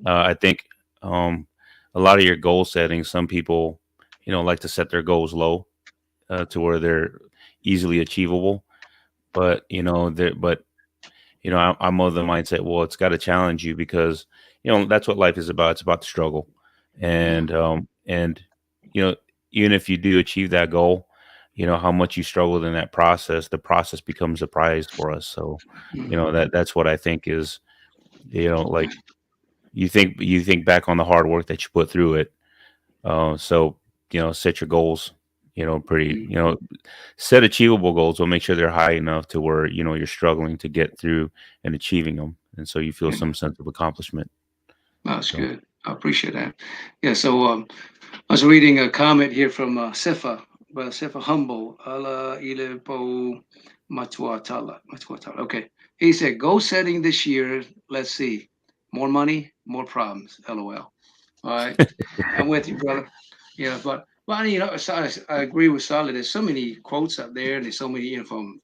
Speaker 3: I think um, a lot of your goal setting, some people, like to set their goals low to where they're easily achievable. But I'm of the mindset. Well, it's got to challenge you because that's what life is about. It's about the struggle,
Speaker 2: Yeah.
Speaker 3: and you know even if you do achieve that goal, how much you struggled in that process. The process becomes a prize for us. So,
Speaker 2: Mhm.
Speaker 3: that's what I think is like you think back on the hard work that you put through it. So set your goals. Pretty.
Speaker 2: Mhm.
Speaker 3: Set achievable goals. But make sure they're high enough to where you're struggling to get through and achieving them, and so you feel
Speaker 2: Yeah,
Speaker 3: some sense of accomplishment.
Speaker 2: that's
Speaker 3: So
Speaker 2: good. I appreciate that. Yeah. So I was reading a comment here from Sifa, but Sifa Humble, Allah Ilepo Matuatala. Matuatala. Okay. He said, goal setting this year. Let's see. More money, more problems. LOL. All right. I'm with you, brother. Yeah, but I agree with Solid. There's so many quotes out there, and there's so many, from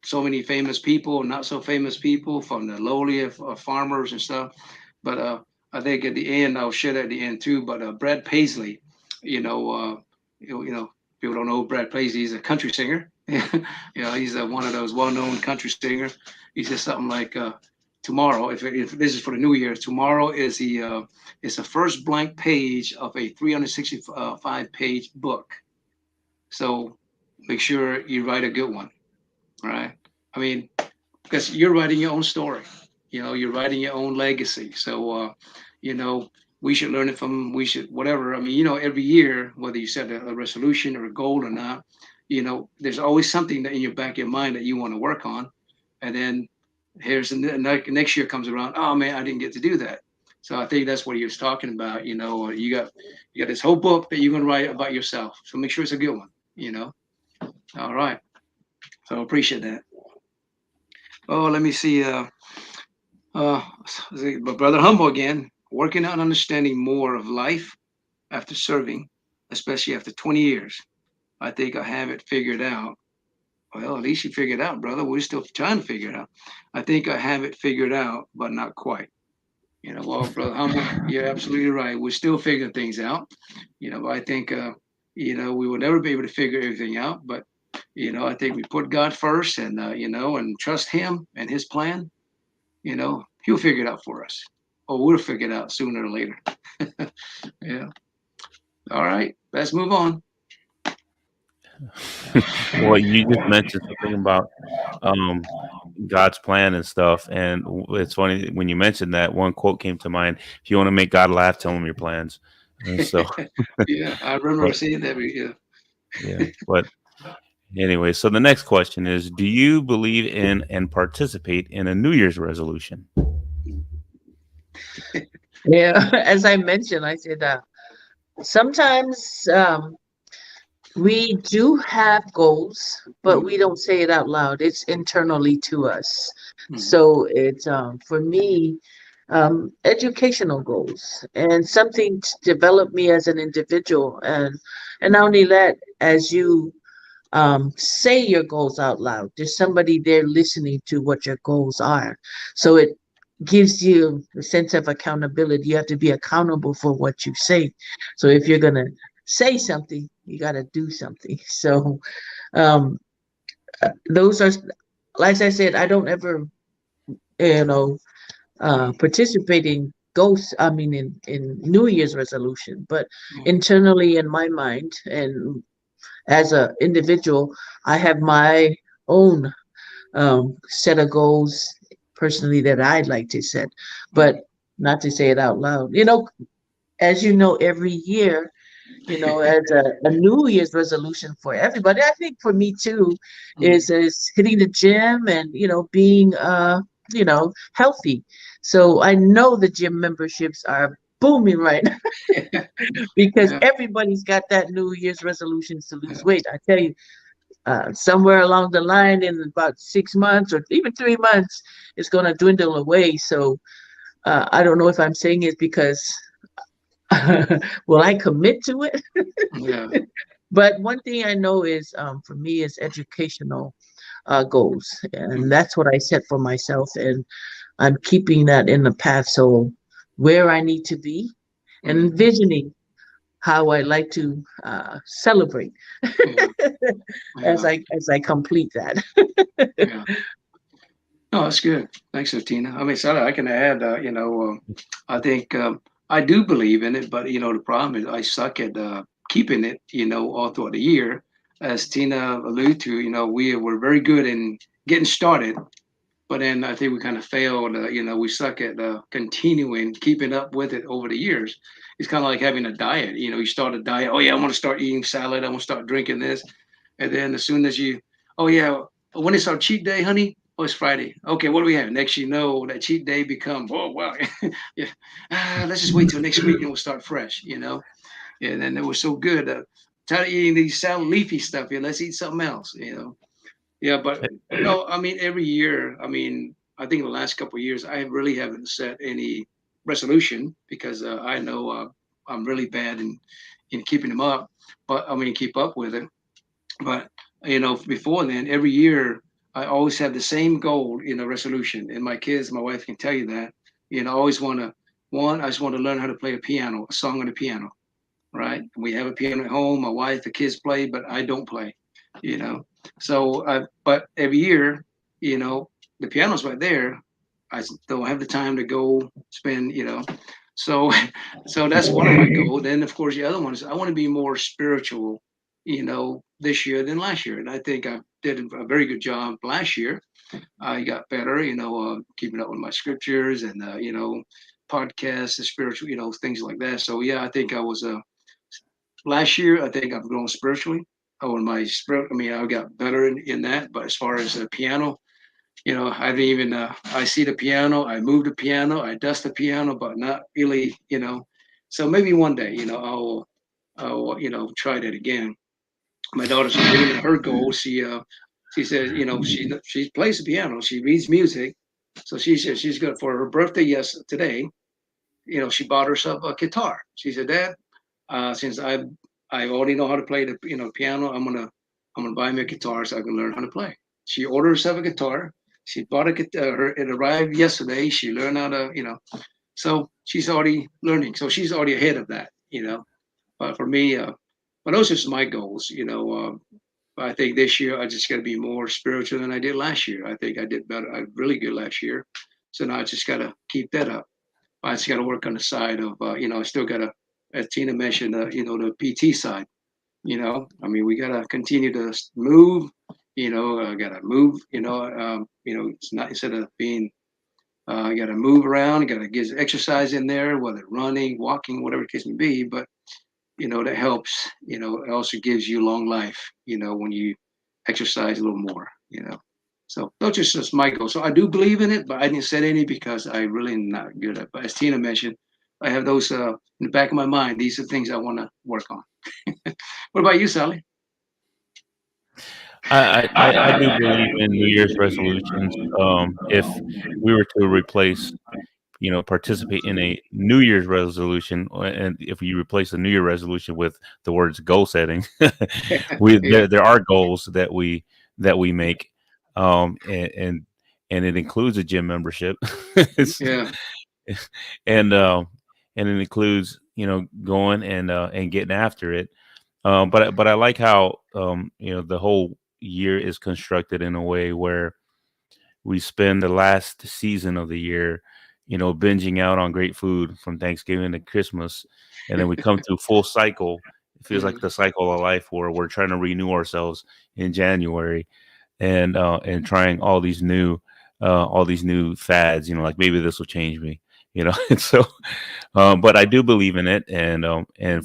Speaker 2: so many famous people, not so famous people, from the lowly of farmers and stuff. But I think at the end, I'll share that at the end too. But Brad Paisley, you know, people don't know who Brad Paisley is, a country singer. He's one of those well-known country singers. He says something like, "Tomorrow, if this is for the new year, tomorrow is it's the first blank page of a 365-page book. So make sure you write a good one, right? I mean, because you're writing your own story. You're writing your own legacy. So, you know, we should learn it from, we should, whatever. I mean, every year, whether you set a resolution or a goal or not, there's always something that in your back of your mind that you want to work on. And then here's the next year comes around. Oh man, I didn't get to do that. So I think that's what he was talking about. You got this whole book that you're gonna write about yourself. So make sure it's a good one. All right. So I appreciate that. Oh, let me see. Uh, but Brother Humble again, working on understanding more of life after serving, especially after 20 years. I think I have it figured out. Well, at least you figured it out, brother. We're still trying to figure it out. I think I have it figured out, but not quite. Well, Brother Humble, you're absolutely right. We're still figuring things out. But I think, we will never be able to figure everything out. But, I think we put God first and, and trust Him and His plan. He'll figure it out for us, or we'll figure it out sooner or later. Yeah. All right. Let's move on.
Speaker 3: well, you just mentioned something about um, God's plan and stuff, and it's funny when you mentioned that. One quote came to mind: "If you want to make God laugh, tell him your plans." And so,
Speaker 2: Yeah, I remember
Speaker 3: but
Speaker 2: seeing that. Yeah.
Speaker 3: yeah, but anyway, so the next question is: do you believe in and participate in a New Year's resolution?
Speaker 4: Yeah, as I mentioned, I said sometimes we do have goals, but we don't say it out loud. It's internally to us.
Speaker 2: Mhm.
Speaker 4: So it's for me, educational goals and something to develop me as an individual, and not only that, as you say your goals out loud, there's somebody there listening to what your goals are. So it gives you a sense of accountability. You have to be accountable for what you say. So if you're gonna say something, you got to do something. So um, those are, like I said, I don't ever, you know, participate in ghosts. I mean, in New Year's resolution, but internally in my mind and as a individual, I have my own set of goals personally that I'd like to set, but not to say it out loud. As you know, every year, as a New Year's resolution for everybody, I think for me too, is hitting the gym and being healthy. So I know the gym memberships are booming right now because
Speaker 2: Yeah.
Speaker 4: everybody's got that New Year's resolutions to
Speaker 2: Yeah.
Speaker 4: lose weight. I tell you, somewhere along the line in about 6 months or even 3 months, it's going to dwindle away. So I don't know if I'm saying it because will I commit to it?
Speaker 2: Yeah.
Speaker 4: But one thing I know is for me is educational goals, and
Speaker 2: Mhm.
Speaker 4: that's what I set for myself, and I'm keeping that in the path. So where I need to be and
Speaker 2: Mhm.
Speaker 4: envisioning how I like to celebrate
Speaker 2: Yeah.
Speaker 4: as
Speaker 2: Yeah.
Speaker 4: I complete that.
Speaker 2: Yeah. No, that's good. Thanks, Tina. I mean, Sally, I can add, I think I do believe in it, but the problem is I suck at keeping it, all throughout the year. As Tina alluded to, we were very good in getting started, but then I think we kind of failed. We suck at continuing, keeping up with it over the years. It's kind of like having a diet. You start a diet. Oh yeah, I want to start eating salad. I want to start drinking this, and then as soon as oh yeah, when is our cheat day, honey? Oh, it's Friday. Okay, what do we have? Next, that cheat day becomes, oh wow, yeah. Let's just wait till next week and we'll start fresh. And then it was so good. Tired of eating these salad leafy stuff. Yeah, let's eat something else. Yeah, but no, I mean every year. I mean, I think the last couple of years, I really haven't set any resolution because I know I'm really bad in keeping them up. But I mean, keep up with it. But before then, every year I always have the same goal, resolution. And my kids, my wife can tell you that. I always want to I just want to learn how to play a piano, a song on the piano. Right? We have a piano at home. My wife, the kids play, but I don't play. You know. So, but every year, you know, the piano's right there. I don't have the time to go spend. So, so that's one of my goals. Then, of course, the other one is I want to be more spiritual, this year than last year. And I think I did a very good job last year. I got better, keeping up with my scriptures and, podcasts, the spiritual, things like that. So, yeah, I think I was, last year, I think I've grown spiritually. Oh, and my spirit, I mean, I got better in that. But as far as the piano, I didn't even, I see the piano, I move the piano, I dust the piano, but not really, So maybe one day, I'll try that again. My daughter Sabrina, her goal, she says, she plays the piano, she reads music, so she said she's good for her birthday. Yes, today, she bought herself a guitar. She said, Dad, since I already know how to play the piano, I'm gonna buy me a guitar so I can learn how to play. She ordered herself a guitar. She bought a guitar. It arrived yesterday. She learned how to, so she's already learning. So she's already ahead of that. But for me, but those are just my goals. I think this year I just got to be more spiritual than I did last year. I think I did better. I really good last year. So now I just got to keep that up. I just got to work on the side of, I still got to, as Tina mentioned, the PT side. I mean, we got to continue to move. Got to move. It's not instead of being. You got to move around. You got to get exercise in there, whether running, walking, whatever the case may be. But that helps. It also gives you long life. When you exercise a little more. So those are just my goals. So I do believe in it, but I didn't set any because I really am not good at it. But as Tina mentioned, I have those in the back of my mind. These are things I want to work on. What about you, Sally?
Speaker 3: I do believe in New Year's resolutions. If we were to replace, participate in a New Year's resolution, and if you replace the New Year resolution with the words goal setting,
Speaker 2: Yeah,
Speaker 3: there are goals that we make, and it includes a gym membership. It's-
Speaker 2: yeah,
Speaker 3: and and it includes going and getting after it. But I like how the whole year is constructed in a way where we spend the last season of the year, binging out on great food from Thanksgiving to Christmas, and then we come to full cycle. It feels like
Speaker 2: mm,
Speaker 3: the cycle of life where we're trying to renew ourselves in January, and trying all these new fads. Like maybe this will change me. And so, but I do believe in it, and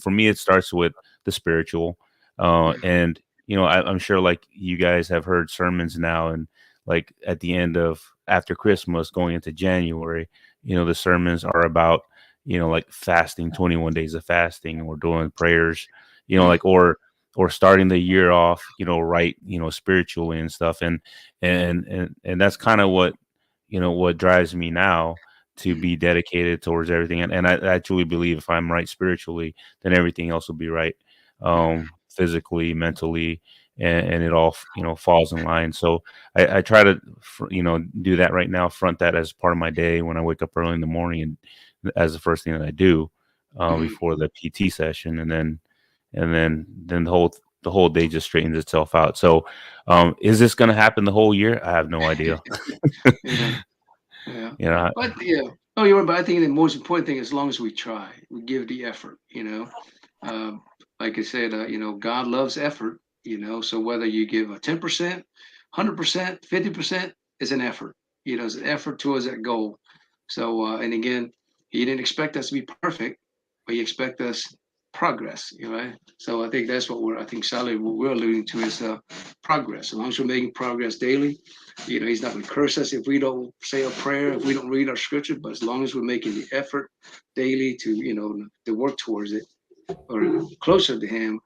Speaker 3: for me, it starts with the spiritual, and I'm sure like you guys have heard sermons now, and like at the end of after Christmas, going into January, the sermons are about like fasting, 21 days of fasting, and we're doing prayers,
Speaker 2: mm,
Speaker 3: like or starting the year off, right, spiritually and stuff, and that's kind of what drives me now to
Speaker 2: mm,
Speaker 3: be dedicated towards everything. And I truly believe if I'm right spiritually, then everything else will be right,
Speaker 2: yeah,
Speaker 3: physically, mentally, and it all, falls in line. So I try to, do that right now, front that as part of my day when I wake up early in the morning and as the first thing that I do,
Speaker 2: mm.
Speaker 3: before the PT session. And then the whole day just straightens itself out. So, is this going to happen the whole year? I have no idea.
Speaker 2: Yeah, yeah.
Speaker 3: you know,
Speaker 2: But yeah, oh, you're right. But I think the most important thing, as long as we try, we give the effort. Like I said, God loves effort. So whether you give a 10%, 100%, 50% is an effort. It's an effort towards that goal. So and again, He didn't expect us to be perfect, but He expect us progress. Right. So I think that's I think Sally, what we're alluding to is progress. As long as we're making progress daily, He's not going to curse us if we don't say a prayer, if we don't read our scripture. But as long as we're making the effort daily to work towards it or closer to Him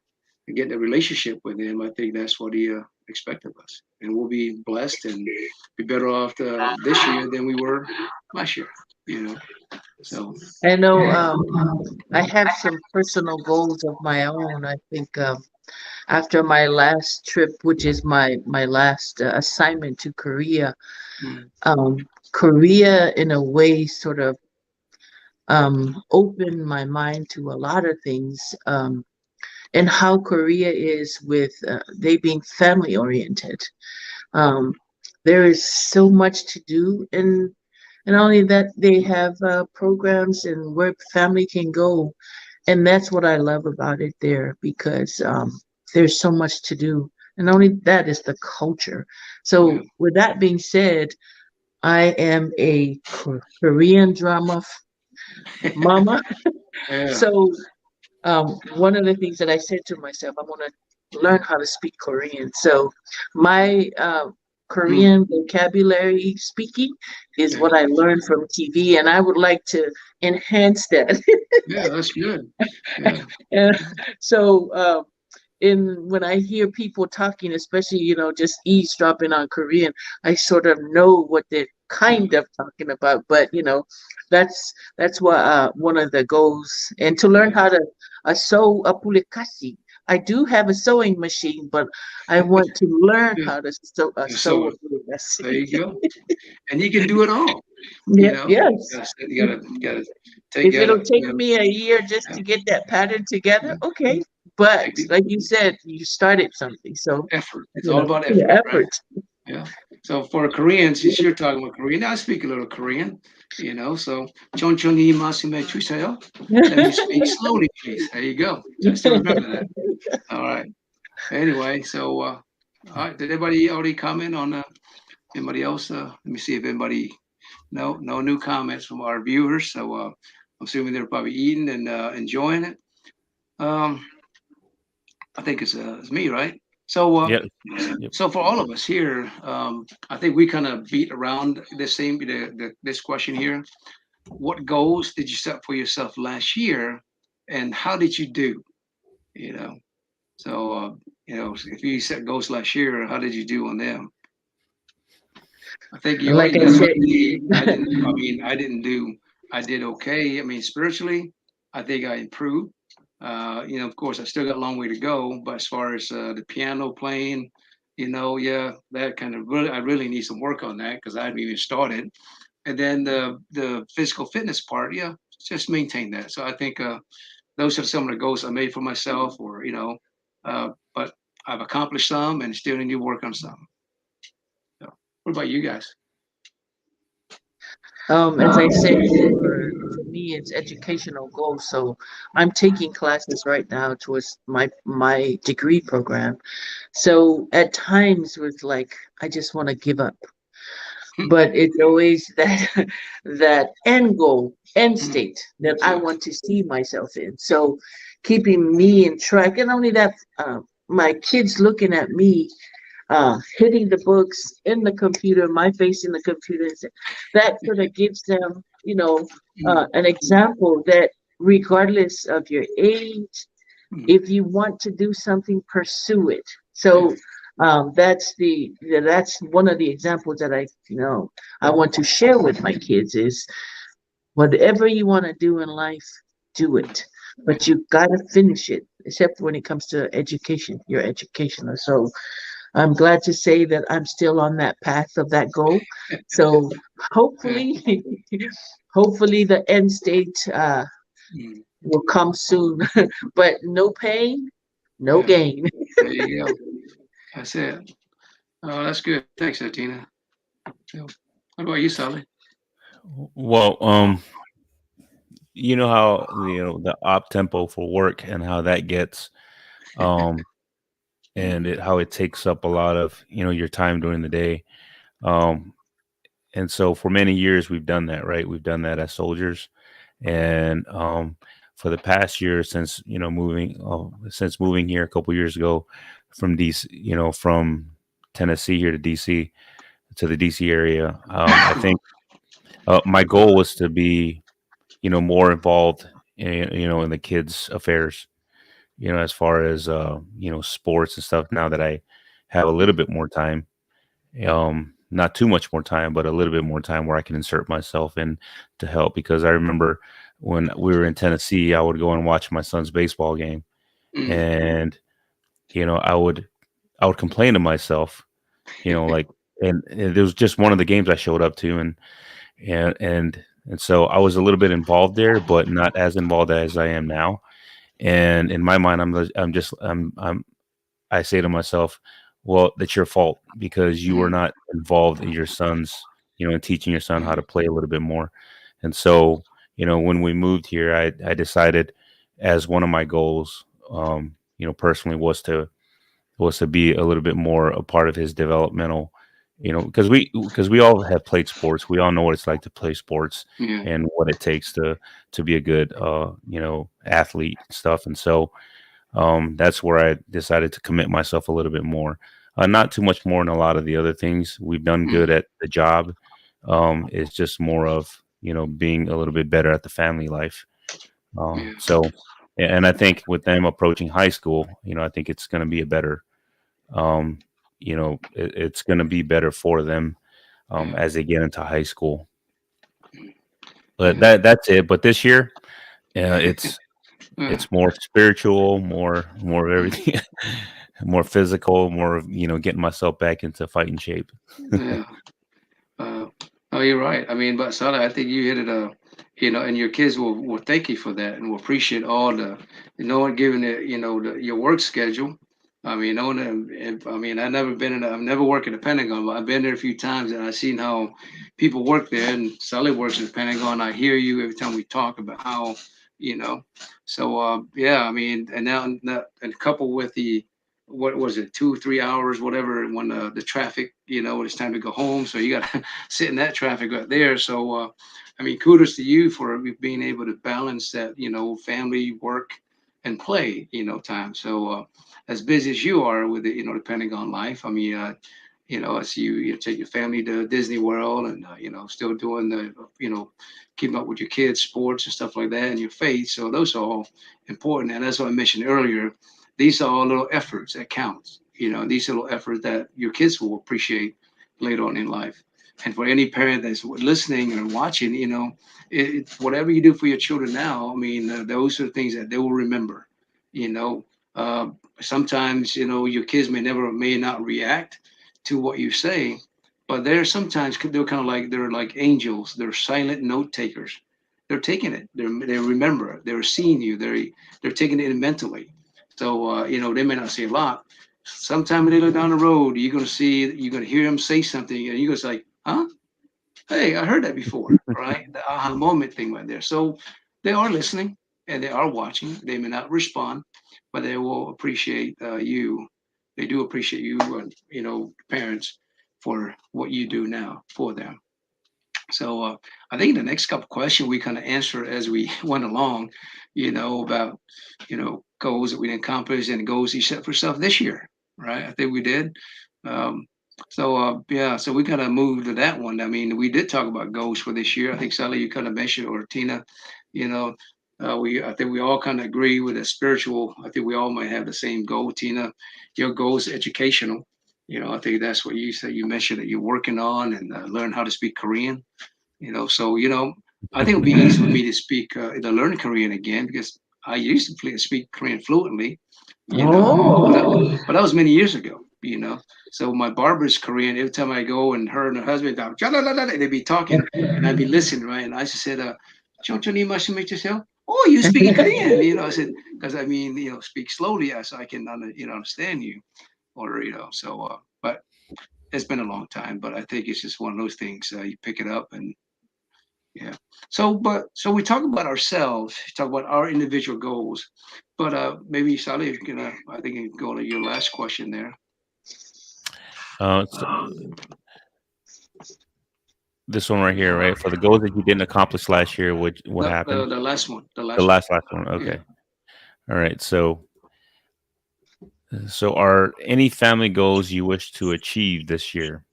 Speaker 2: and get a relationship with Him, I think that's what He expects of us. And we'll be blessed and be better off this year than we were last year. So
Speaker 4: I know I have some personal goals of my own. I think after my last trip, which is my last assignment to Korea,
Speaker 2: mm,
Speaker 4: Korea in a way sort of opened my mind to a lot of things, and how Korea is with they being family oriented. Um, there is so much to do, and not only that, they have programs and where family can go, and that's what I love about it there because there's so much to do. And not only that is the culture.
Speaker 2: yeah,
Speaker 4: So with that being said, I am a Korean drama mama.
Speaker 2: yeah,
Speaker 4: So one of the things that I said to myself, I want to learn how to speak Korean. So my
Speaker 2: mm,
Speaker 4: Korean vocabulary speaking is
Speaker 2: yeah,
Speaker 4: what I learned from TV, and I would like to enhance that.
Speaker 2: yeah. That's good. Yeah,
Speaker 4: And so in when I hear people talking, especially just eavesdropping on Korean, I sort of know what they're kind of talking about. But that's what one of the goals, and to learn how to sew a pulikasi. I do have a sewing machine, but I want to learn
Speaker 2: yeah.
Speaker 4: how to
Speaker 2: And
Speaker 4: sew
Speaker 2: so
Speaker 4: a
Speaker 2: there
Speaker 4: pulikasi.
Speaker 2: you go. And you can do it all.
Speaker 4: Yeah, yes.
Speaker 2: You gotta take
Speaker 4: If
Speaker 2: gotta
Speaker 4: it'll take me a year just
Speaker 2: yeah,
Speaker 4: to get that pattern together,
Speaker 2: yeah.
Speaker 4: okay. But
Speaker 2: Take the
Speaker 4: like you said, you started something, so
Speaker 2: effort. It's all about
Speaker 4: yeah,
Speaker 2: effort, right?
Speaker 4: effort.
Speaker 2: Yeah. So for Koreans, since you're talking about Korean, I speak a little Korean, so 천천히 말씀해 주세요. Let me speak slowly, please. There you go. Just to remember that. All right. Anyway, so all right. Did anybody already comment on anybody else? Let me see if anybody. No new comments from our viewers. So I'm assuming they're probably eating and enjoying it. Um, I think it's me, right? So
Speaker 3: yeah, yep.
Speaker 2: so for all of us here, I think we kind of beat around this this question here. what goals did you set for yourself last year, and how did you do? You know, so if you set goals last year, how did you do on them? I think you
Speaker 4: Like
Speaker 2: already
Speaker 4: I
Speaker 2: know
Speaker 4: said,
Speaker 2: me. I didn't. I mean, I didn't do. I did okay. I mean, spiritually, I think I improved. Of course, I still got a long way to go. But as far as the piano playing, yeah, that kind of really, I really need some work on that because I haven't even started. And then the physical fitness part, yeah, just maintain that. So I think those are some of the goals I made for myself, or but I've accomplished some and still need to work on some. So, what about you guys?
Speaker 4: as I said, for me, it's educational goals. So I'm taking classes right now towards my degree program. So at times, with like, I just want to give up, but it's always that that end goal, end state that I
Speaker 2: Yeah.
Speaker 4: want to see myself in. So keeping me in track, and only that, my kids looking at me, hitting the books in the computer, my face in the computer, that sort of gives them, an example that regardless of your age,
Speaker 2: Mm,
Speaker 4: if you want to do something, pursue it.
Speaker 2: yeah.
Speaker 4: So that's one of the examples that I want to share with my kids is whatever you want to do in life, do it. But you gotta finish it, except when it comes to education, your educational. So I'm glad to say that I'm still on that path of that goal. So
Speaker 2: Yeah.
Speaker 4: hopefully, hopefully the end state
Speaker 2: Mm,
Speaker 4: will come soon. But no pain, no
Speaker 2: yeah.
Speaker 4: gain.
Speaker 2: There you go. That's it. Oh, that's good. Thanks, Tina. Yeah. What about you, Sally?
Speaker 3: Well, you know how the op tempo for work and how that gets, um, and
Speaker 2: Mm,
Speaker 3: how it takes up a lot of your time during the day. Um, and so for many years we've done that, right? We've done that as soldiers, and for the past year since moving here a couple years ago from DC, from Tennessee here to DC to the DC area, I think my goal was to be more involved in the kids' affairs, as far as sports and stuff. Now that I have a little bit more time, not too much more time, but a little bit more time where I can insert myself in to help. Because I remember when we were in Tennessee, I would go and watch my son's baseball game,
Speaker 2: mm,
Speaker 3: and I would complain to myself, like, and it was just one of the games I showed up to, and so I was a little bit involved there, but not as involved as I am now. And in my mind, I say to myself, well, that's your fault because you were
Speaker 2: mm,
Speaker 3: not involved in your son's, in teaching your son how
Speaker 2: mm,
Speaker 3: to play a little bit more. And so, when we moved here, I decided as one of my goals, personally was to be a little bit more a part of his developmental, because we all have played sports. We all know what it's like to play sports
Speaker 2: yeah.
Speaker 3: and what it takes to be a good, athlete and stuff. And so, that's where I decided to commit myself a little bit more. Not too much more in a lot of the other things. We've done good
Speaker 2: Mm,
Speaker 3: at the job. It's just more of being a little bit better at the family life.
Speaker 2: yeah.
Speaker 3: So, and I think with them approaching high school, I think it's going to be a better, it's going to be better for them
Speaker 2: Yeah.
Speaker 3: as they get into high school. But
Speaker 2: Yeah.
Speaker 3: that's it. But this year, it's
Speaker 2: Uh,
Speaker 3: it's more spiritual, more of
Speaker 2: mm,
Speaker 3: everything, more physical, more of getting myself back into fighting shape.
Speaker 2: yeah. Uh, oh, you're right. I mean, but Sally, I think you hit it. And your kids will thank you for that and will appreciate all the, no one giving it, your work schedule. I mean, no one. I mean, I've never worked at the Pentagon, but I've been there a few times and I've seen how people work there. And Sally works at the Pentagon. I hear you every time we talk about how, you know. So yeah, I mean, and now and coupled with the what was it, 2 3 hours, whatever, when the traffic, when it's time to go home. So you got to sit in that traffic right there. So, I mean, kudos to you for being able to balance that, family, work, and play, time. So, as busy as you are with it, the Pentagon life, I mean, as you take your family to Disney World and, still doing keeping up with your kids' sports and stuff like that and your faith. So those are all important. And as I mentioned earlier, these are all little efforts that count. These little efforts that your kids will appreciate later on in life. And for any parent that's listening or watching, whatever you do for your children now, I mean, those are things that they will remember. You know, Sometimes your kids may not react to what you say, but they're like angels. They're silent note takers. They're taking it. They remember. They're seeing you. They're taking it in mentally. So they may not say a lot. Sometime when they look down the road, you're gonna hear them say something, and you go like, huh? Hey, I heard that before, right? The aha moment thing right there. So they are listening and they are watching. They may not respond, but they will appreciate you. They do appreciate you, and parents, for what you do now for them. So I think the next couple questions we kind of answer as we went along, about goals that we didn't accomplish and goals you set for yourself this year, right? I think we did. Um, yeah, so we kind of moved to that one. I mean, we did talk about goals for this year. I think Sally, you kind of mentioned, or Tina, you know, I think we all kind of agree with the spiritual. I think we all might have the same goal. Tina, your goal is educational. I think that's what you said. You mentioned that you're working on and learn how to speak Korean. So I think it would be easy for me to learn Korean again because I used to speak Korean fluently. But that was many years ago. So my barber's Korean. Every time I go and her and her husband, they'd be talking and I'd be listening, right? And I just said, "Chonchoni yourself." Oh, you speak Korean? I said, because I mean, speak slowly so I can, understand you, or So, but it's been a long time. But I think it's just one of those things. You pick it up and yeah. So we talk about ourselves, talk about our individual goals, but maybe Sally, you can, I think you can go to your last question there.
Speaker 3: So this one right here, right? For the goals that you didn't accomplish last year, what happened?
Speaker 2: The last one, the
Speaker 3: The
Speaker 2: last
Speaker 3: last one.
Speaker 2: one.
Speaker 3: Okay. All right. So are any family goals you wish to achieve this year?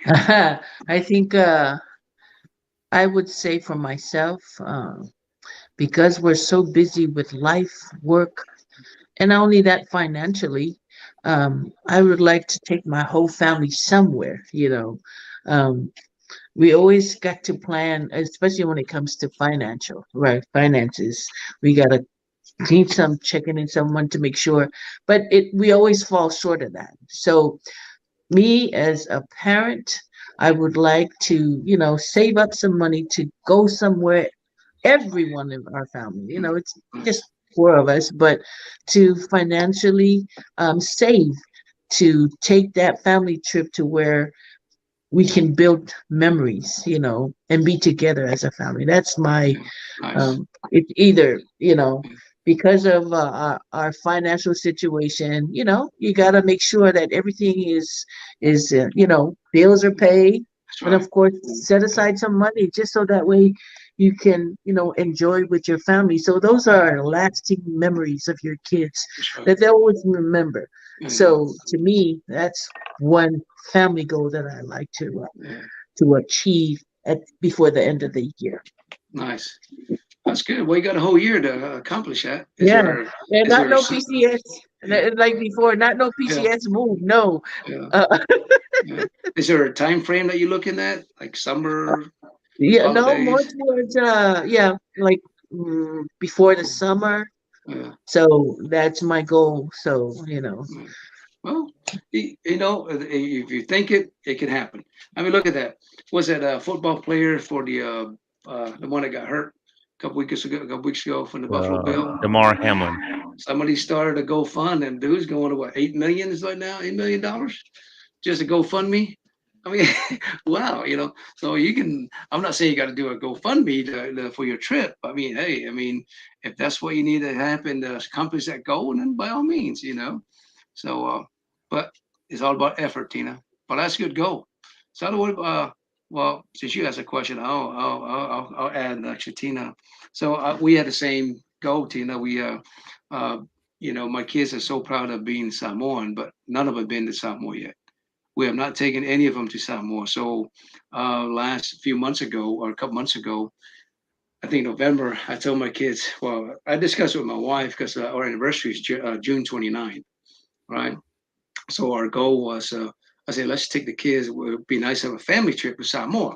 Speaker 4: I think I would say for myself, because we're so busy with life, work, and not only that financially, I would like to take my whole family somewhere. Um, we always got to plan, especially when it comes to financial, right? Finances. We gotta need some checking in someone to make sure, but we always fall short of that. So me as a parent, I would like to, save up some money to go somewhere, everyone in our family, it's just four of us, but to financially save to take that family trip to where we can build memories, and be together as a family. That's my
Speaker 2: Nice.
Speaker 4: it's either, because of our financial situation, you got to make sure that everything is bills are paid,
Speaker 2: That's
Speaker 4: and
Speaker 2: right.
Speaker 4: of course set aside some money just so that way you can, enjoy with your family. So those are lasting memories of your kids
Speaker 2: That's right.
Speaker 4: that they'll always remember.
Speaker 2: Yeah.
Speaker 4: So to me, that's one family goal that I like
Speaker 2: Yeah.
Speaker 4: to achieve before the end of the year.
Speaker 2: Nice. That's good. Well, you got a whole year to accomplish that.
Speaker 4: Yeah, and
Speaker 2: Is
Speaker 4: not
Speaker 2: there
Speaker 4: no
Speaker 2: some-
Speaker 4: PCS
Speaker 2: yeah,
Speaker 4: like before. Not no
Speaker 2: yeah,
Speaker 4: PCS move. No.
Speaker 2: yeah,
Speaker 4: Uh,
Speaker 2: yeah. Is there a time frame that you're looking at, like summer,
Speaker 4: yeah, no more
Speaker 2: holidays?
Speaker 4: towards yeah, like before the summer.
Speaker 2: Yeah.
Speaker 4: So that's my goal. So
Speaker 2: Yeah. Well, if you think it can happen. I mean, look at that. Was that a football player for the one that got hurt a couple weeks ago from the Buffalo Bill?
Speaker 3: Damar Hamlin.
Speaker 2: Somebody started a GoFund, and dude's going to what, 8 million is right now, $8 million, just a GoFundMe. I mean, wow, So you can. I'm not saying you got to do a GoFundMe for your trip. I mean, hey, if that's what you need to happen to accomplish that goal, then by all means, So, but it's all about effort, Tina. But that's a good goal. So, well, since you asked a question, I'll add actually, Tina. So we had the same goal, Tina. We my kids are so proud of being Samoan, but none of them have been to Samoa yet. We have not taken any of them to Samoa. So last few months ago, or a couple months ago, I think November, I told my kids, well, I discussed it with my wife because our anniversary is June 29th, right? So our goal was, I said, let's take the kids. It would be nice to have a family trip to Samoa,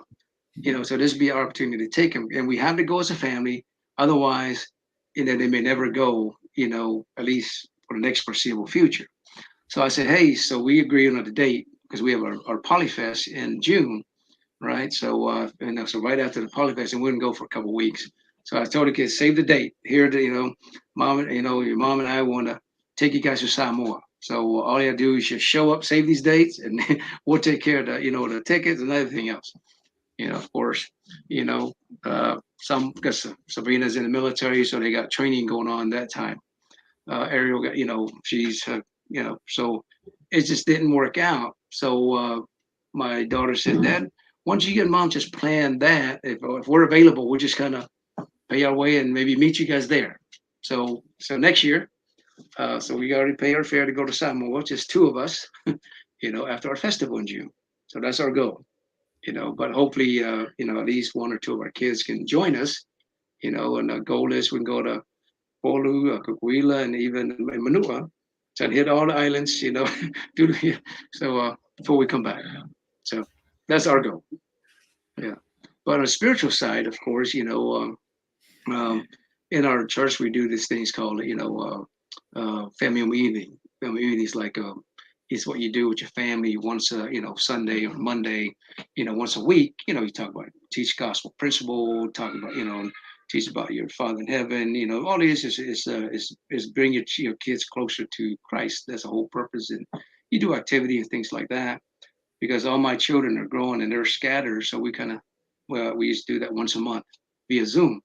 Speaker 2: so this would be our opportunity to take them. And we have to go as a family. Otherwise, they may never go, at least for the next foreseeable future. So I said, hey, so we agreed on the date because we have our Polyfest in June, right? So so right after the Polyfest, and we wouldn't go for a couple of weeks. So I told the kids, save the date. Here, mom, your mom and I want to take you guys to Samoa. So all you have to do is just show up, save these dates, and we'll take care of the tickets and everything else. Of course, some because Sabrina's in the military, so they got training going on that time. Ariel got, she's, so it just didn't work out. So my daughter said, Dad, once you get mom, just plan that. If we're available, we'll just kind of pay our way and maybe meet you guys there. So next year, so we already pay our fare to go to Samoa, just two of us, after our festival in June. So that's our goal, but hopefully, at least one or two of our kids can join us, and the goal is we can go to Polu, Kukuila, and even Manua. So hit all the islands, before we come back. So that's our goal. Yeah. But on the spiritual side, of course, in our church, we do these things called, family evening. Family evening is like, it's what you do with your family once, Sunday or Monday, once a week. You talk about teach gospel principle, talk about, teach about your Father in heaven. All it is bring your kids closer to Christ. That's the whole purpose. And you do activity and things like that because all my children are growing and they're scattered. So we we used to do that once a month via Zoom.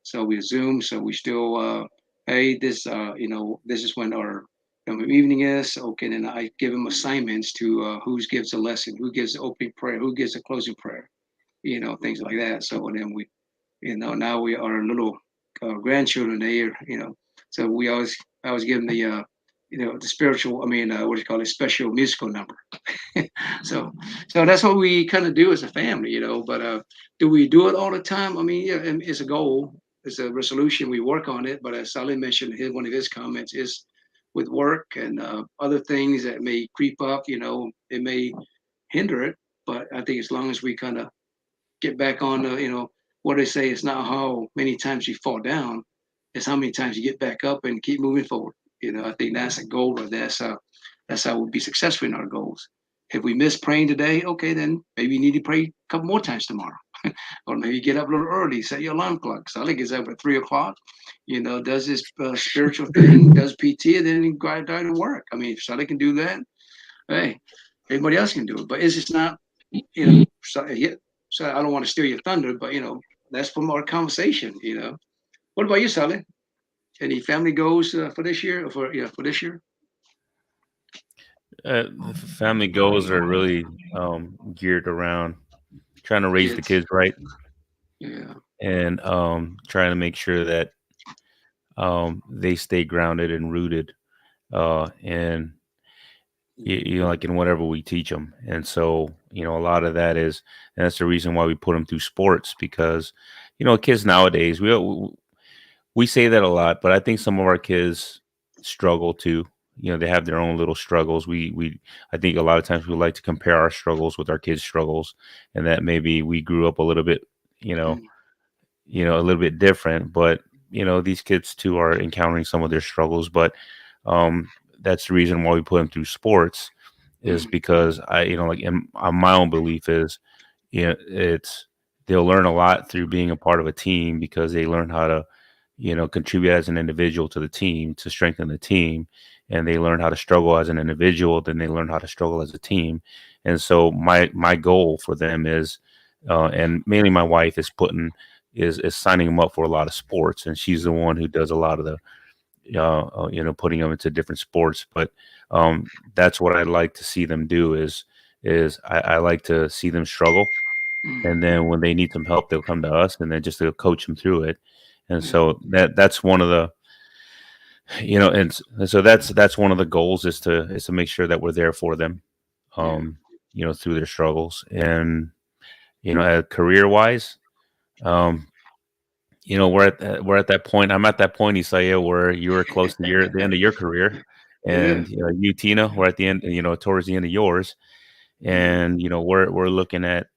Speaker 2: So we Zoom. So we still, hey, this is when our evening is okay. And I give them assignments to who gives a lesson, who gives the opening prayer, who gives a closing prayer, things like that. So and then we now we are little grandchildren there, so I always give them the spiritual, what do you call it, special musical number. so that's what we kind of do as a family, but do we do it all the time? Yeah, it's a goal, it's a resolution, we work on it, but as Salih mentioned in one of his comments, is with work and other things that may creep up, it may hinder it, but I think as long as we kind of get back on the, what they say, it's not how many times you fall down, it's how many times you get back up and keep moving forward. I think that's a goal, or that's how we'll be successful in our goals. If we miss praying today, okay, then maybe you need to pray a couple more times tomorrow. Or maybe get up a little early, set your alarm clock. Sally gets up at 3:00, does this spiritual thing, does PT, and then he drive down to work. If Sally can do that, hey, everybody else can do it. But it's just not, so I don't want to steal your thunder, but that's from our conversation. What about you, Sally? Any family goals for this year? For this year?
Speaker 3: The family goals are really geared around trying to raise the kids right.
Speaker 2: Yeah.
Speaker 3: And trying to make sure that they stay grounded and rooted, and like in whatever we teach them. And so, a lot of that is, and that's the reason why we put them through sports, because, kids nowadays, we say that a lot, but I think some of our kids struggle too. They have their own little struggles. I think a lot of times we like to compare our struggles with our kids' struggles, and that maybe we grew up a little bit, a little bit different, but these kids too are encountering some of their struggles. But that's the reason why we put them through sports, is because like in my own belief is, they'll learn a lot through being a part of a team, because they learn how to, contribute as an individual to the team to strengthen the team. And they learn how to struggle as an individual, then they learn how to struggle as a team. And so my goal for them is, and mainly my wife is signing them up for a lot of sports, and she's the one who does a lot of the, putting them into different sports. But that's what I'd like to see them do is I like to see them struggle, and then when they need some help, they'll come to us, and then just to coach them through it. And so that's one of and so that's one of the goals is to make sure that we're there for them,
Speaker 2: Yeah.
Speaker 3: um, through their struggles. And career wise, um, we're at that point. I'm at that point, Isaiah, where you're close to the end of your career,
Speaker 2: Yeah.
Speaker 3: and you, Tina, we're at the end, towards the end of yours, and we're looking at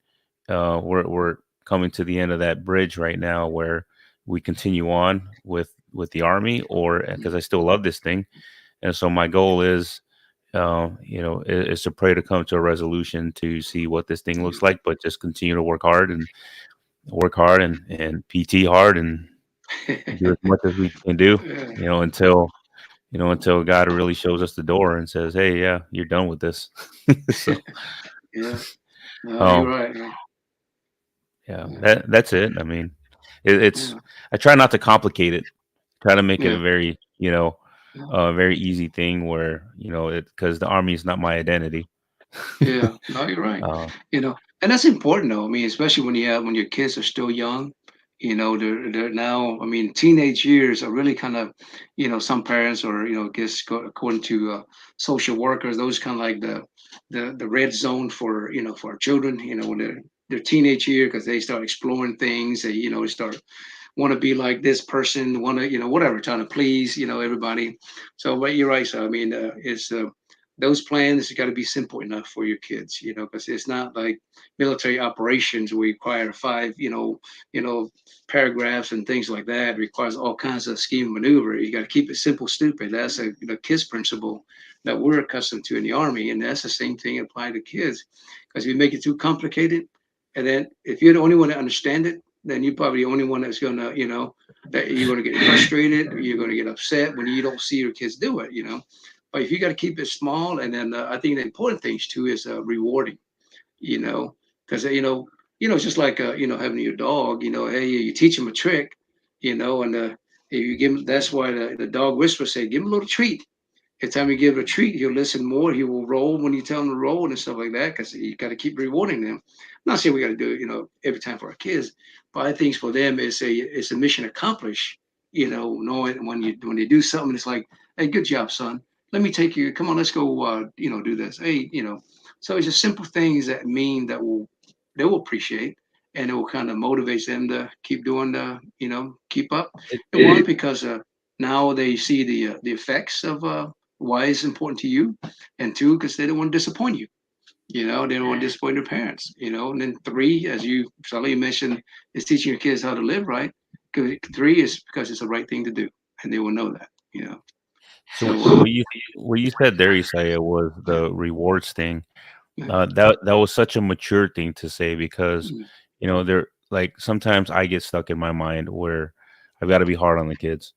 Speaker 3: we're coming to the end of that bridge right now, where we continue on with the army, or because I still love this thing, and so my goal is to pray to come to a resolution to see what this thing looks like, but just continue to work hard and PT hard and do as much as we can do,
Speaker 2: Yeah.
Speaker 3: until God really shows us the door and says, "Hey, yeah, you're done with this." So,
Speaker 2: Yeah. No, you're
Speaker 3: um,
Speaker 2: right, man.
Speaker 3: yeah,
Speaker 2: Yeah.
Speaker 3: that's it. I mean, it's
Speaker 2: Yeah.
Speaker 3: I try not to complicate it. Try to make it
Speaker 2: Yeah.
Speaker 3: a very,
Speaker 2: Yeah.
Speaker 3: very easy thing where because the army is not my identity.
Speaker 2: Yeah. No, you're right.
Speaker 3: uh,
Speaker 2: And that's important though. I mean, especially when your kids are still young, they're now, I mean, teenage years are really kind of, some parents or, I guess according to social workers, those kind of like the red zone for, for our children, when they're teenage year, because they start exploring things, they start want to be like this person, want to, whatever, trying to please, everybody. So, but you're right. So, I mean, it's those plans got to be simple enough for your kids, because it's not like military operations where you require five, paragraphs and things like that. It requires all kinds of scheme and maneuver. You got to keep it simple, stupid. That's a KISS principle that we're accustomed to in the Army, and that's the same thing applied to kids. Because if you make it too complicated, and then if you're the only one to understand it, then you're probably the only one that's gonna, that you're gonna get frustrated, or you're gonna get upset when you don't see your kids do it. But if you got to keep it small, and then I think the important things too is rewarding, because it's just like having your dog. Hey, you teach him a trick, and if you give him, that's why the dog whisperer say, give him a little treat. Every time you give him a treat, he'll listen more. He will roll when you tell him to roll and stuff like that, because you got to keep rewarding them. I'm not saying we got to do it, every time for our kids, but I think for them it's a mission accomplished. Knowing when they do something, it's like, hey, good job, son. Let me take you. Come on, let's go. Do this. Hey. So it's just simple things that mean that they will appreciate, and it will kind of motivate them to keep doing keep up.
Speaker 3: it,
Speaker 2: And one, because now they see the effects of why it's important to you, and two, because they don't want to disappoint you. They don't want to disappoint their parents. And then three, as you Sally mentioned, is teaching your kids how to live right. Three is because it's the right thing to do, and they will know that.
Speaker 3: so
Speaker 2: So
Speaker 3: what you said there, Isaiah, was the rewards thing. That was such a mature thing to say, because
Speaker 2: mm,
Speaker 3: there, like, sometimes I get stuck in my mind where I've got to be hard on the kids,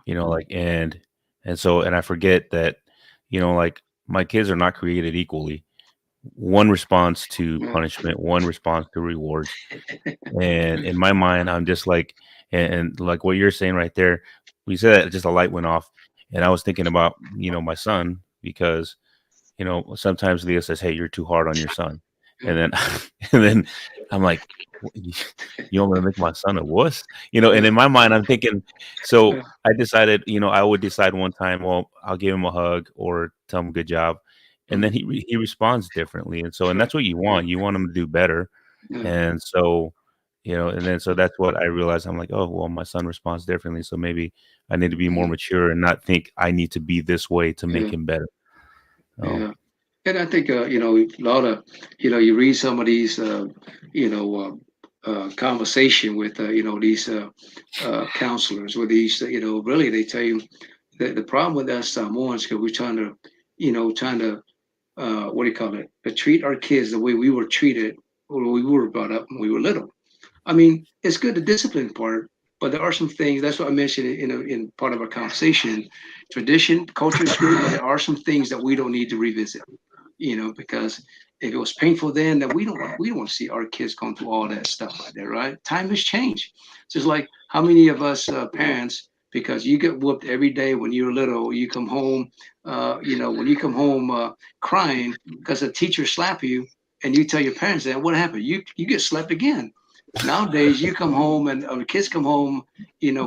Speaker 2: yeah,
Speaker 3: like, and I forget that, like, my kids are not created equally. One responds to
Speaker 2: yeah,
Speaker 3: punishment, one responds to rewards. And in my mind, I'm just like, and like what you're saying right there, we said that, just a light went off, and I was thinking about my son, because sometimes Leah says, "Hey, you're too hard on your son," and then and then I'm like, You want me to make my son a wuss?" And
Speaker 2: yeah,
Speaker 3: in my mind, I'm thinking, so
Speaker 2: yeah,
Speaker 3: I decided, I would decide one time, well, I'll give him a hug or tell him good job, and then
Speaker 2: mm,
Speaker 3: he responds differently, and
Speaker 2: sure,
Speaker 3: that's what you want. You want him to do better,
Speaker 2: yeah,
Speaker 3: and so. And then so that's what I realized. I'm like, oh, well, my son responds differently. So maybe I need to be more
Speaker 2: yeah,
Speaker 3: mature and not think I need to be this way to make
Speaker 2: yeah,
Speaker 3: him better. Um,
Speaker 2: yeah. And I think a lot of you read some of these you know conversation with these counselors, with these really they tell you that the problem with us Samoans, because we're trying to what do you call it, to treat our kids the way we were treated when we were brought up when we were little. I mean, it's good, the discipline part, but there are some things. That's what I mentioned in part of our conversation. Tradition, culture is good, but there are some things that we don't need to revisit. Because if it was painful then, we don't want to see our kids going through all that stuff like that, right? Time has changed. Just like how many of us parents, because you get whooped every day when you're little, you come home, when you come home crying because a teacher slap you, and you tell your parents that what happened, you get slapped again. Nowadays, you come home and the kids come home,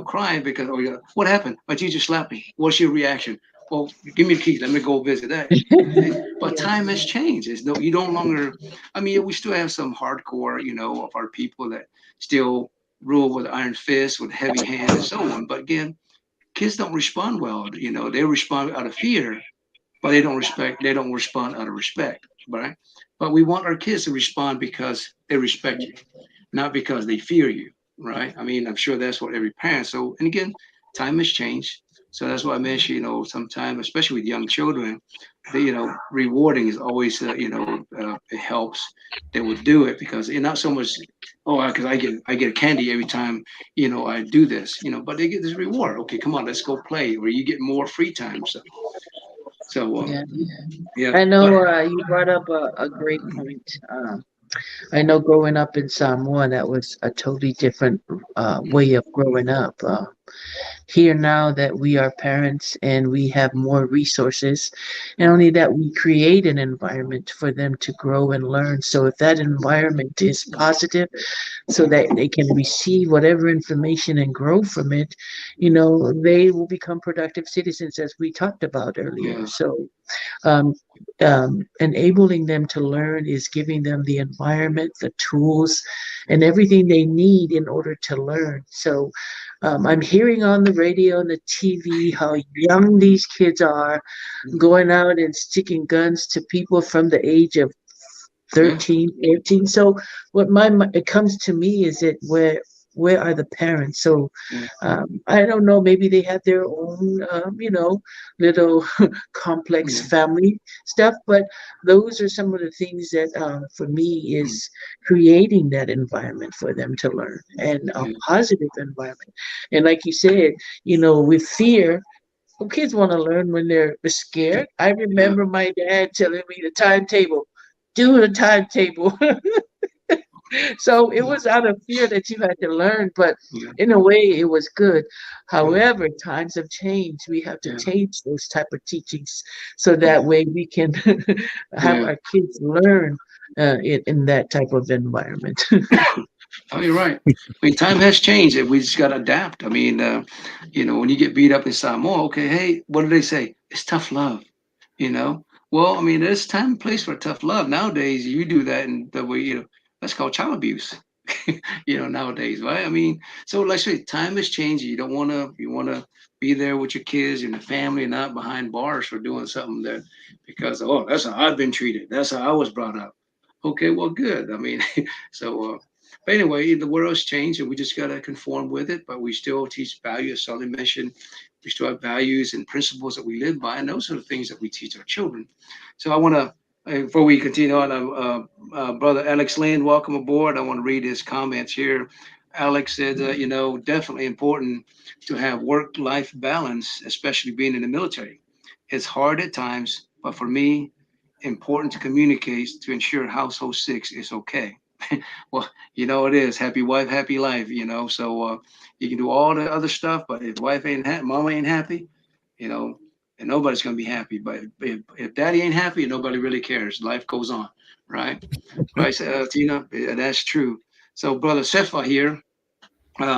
Speaker 2: crying because, oh, yeah, what happened? My teacher slapped me. What's your reaction? Well, give me the key. Let me go visit that. But
Speaker 4: Yeah.
Speaker 2: time has changed. It's no, you don't longer. I mean, we still have some hardcore, of our people that still rule with iron fist, with heavy hand, and so on. But again, kids don't respond well. They respond out of fear, but they don't respect. They don't respond out of respect, right? But we want our kids to respond because they respect you, not because they fear you, right? I mean, I'm sure that's what every parent. So, and again, time has changed. So that's why I mentioned, sometimes, especially with young children, rewarding is always, it helps. They would do it because it's not so much, oh, because I get a candy every time, I do this, but they get this reward. Okay, come on, let's go play, or you get more free time. So,
Speaker 4: Yeah.
Speaker 2: yeah,
Speaker 4: I
Speaker 2: but
Speaker 4: know you brought up a great point. I know growing up in Samoa, that was a totally different way of growing up. Here now that we are parents and we have more resources, and only that we create an environment for them to grow and learn. So if that environment is positive, so that they can receive whatever information and grow from it, they will become productive citizens, as we talked about earlier.
Speaker 2: yeah,
Speaker 4: So um, enabling them to learn is giving them the environment, the tools, and everything they need in order to learn. So I'm hearing on the radio and the TV how young these kids are, going out and sticking guns to people from the age of
Speaker 2: yeah,
Speaker 4: 13, 14. So it comes to me is that where are the parents? So
Speaker 2: yeah,
Speaker 4: I don't know, maybe they have their own little complex
Speaker 2: yeah,
Speaker 4: family stuff, but those are some of the things that for me
Speaker 2: mm,
Speaker 4: is creating that environment for them to learn, and a
Speaker 2: yeah,
Speaker 4: positive environment. And like you said, with fear, kids want to learn when they're scared. I
Speaker 2: yeah,
Speaker 4: remember my dad telling me the timetable, do the timetable. So it was out of fear that you had to learn, but
Speaker 2: yeah,
Speaker 4: in a way it was good.
Speaker 2: yeah,
Speaker 4: However, times have changed. We have to
Speaker 2: yeah,
Speaker 4: change those type of teachings so that way we can have
Speaker 2: yeah.
Speaker 4: our kids learn in that type of environment.
Speaker 2: Oh, you're right. I mean, time has changed, and we just got to adapt. I mean, when you get beat up in Samoa, okay, hey, what do they say? It's tough love, you know. Well, I mean, there's time and place for tough love. Nowadays, you do that, and the way that's called child abuse. Nowadays, right? I mean, so like I say, time has changed. You want to be there with your kids and the family, and not behind bars for doing something that because oh, that's how I've been treated. That's how I was brought up. Okay, well, good. I mean, so. But anyway, the world's changed and we just got to conform with it. But we still teach values, solid mission. We still have values and principles that we live by. And those are the things that we teach our children. So I want to, before we continue on, Brother Alex Lynn, welcome aboard. I want to read his comments here. Alex said, definitely important to have work life balance, especially being in the military. It's hard at times, but for me, important to communicate to ensure household six is okay. Well, it is happy wife, happy life, so you can do all the other stuff, but if wife ain't happy, mama ain't happy, you know, and nobody's going to be happy. But if daddy ain't happy, nobody really cares. Life goes on, right? Right, Tina? Yeah, that's true. So, Brother Sefa here,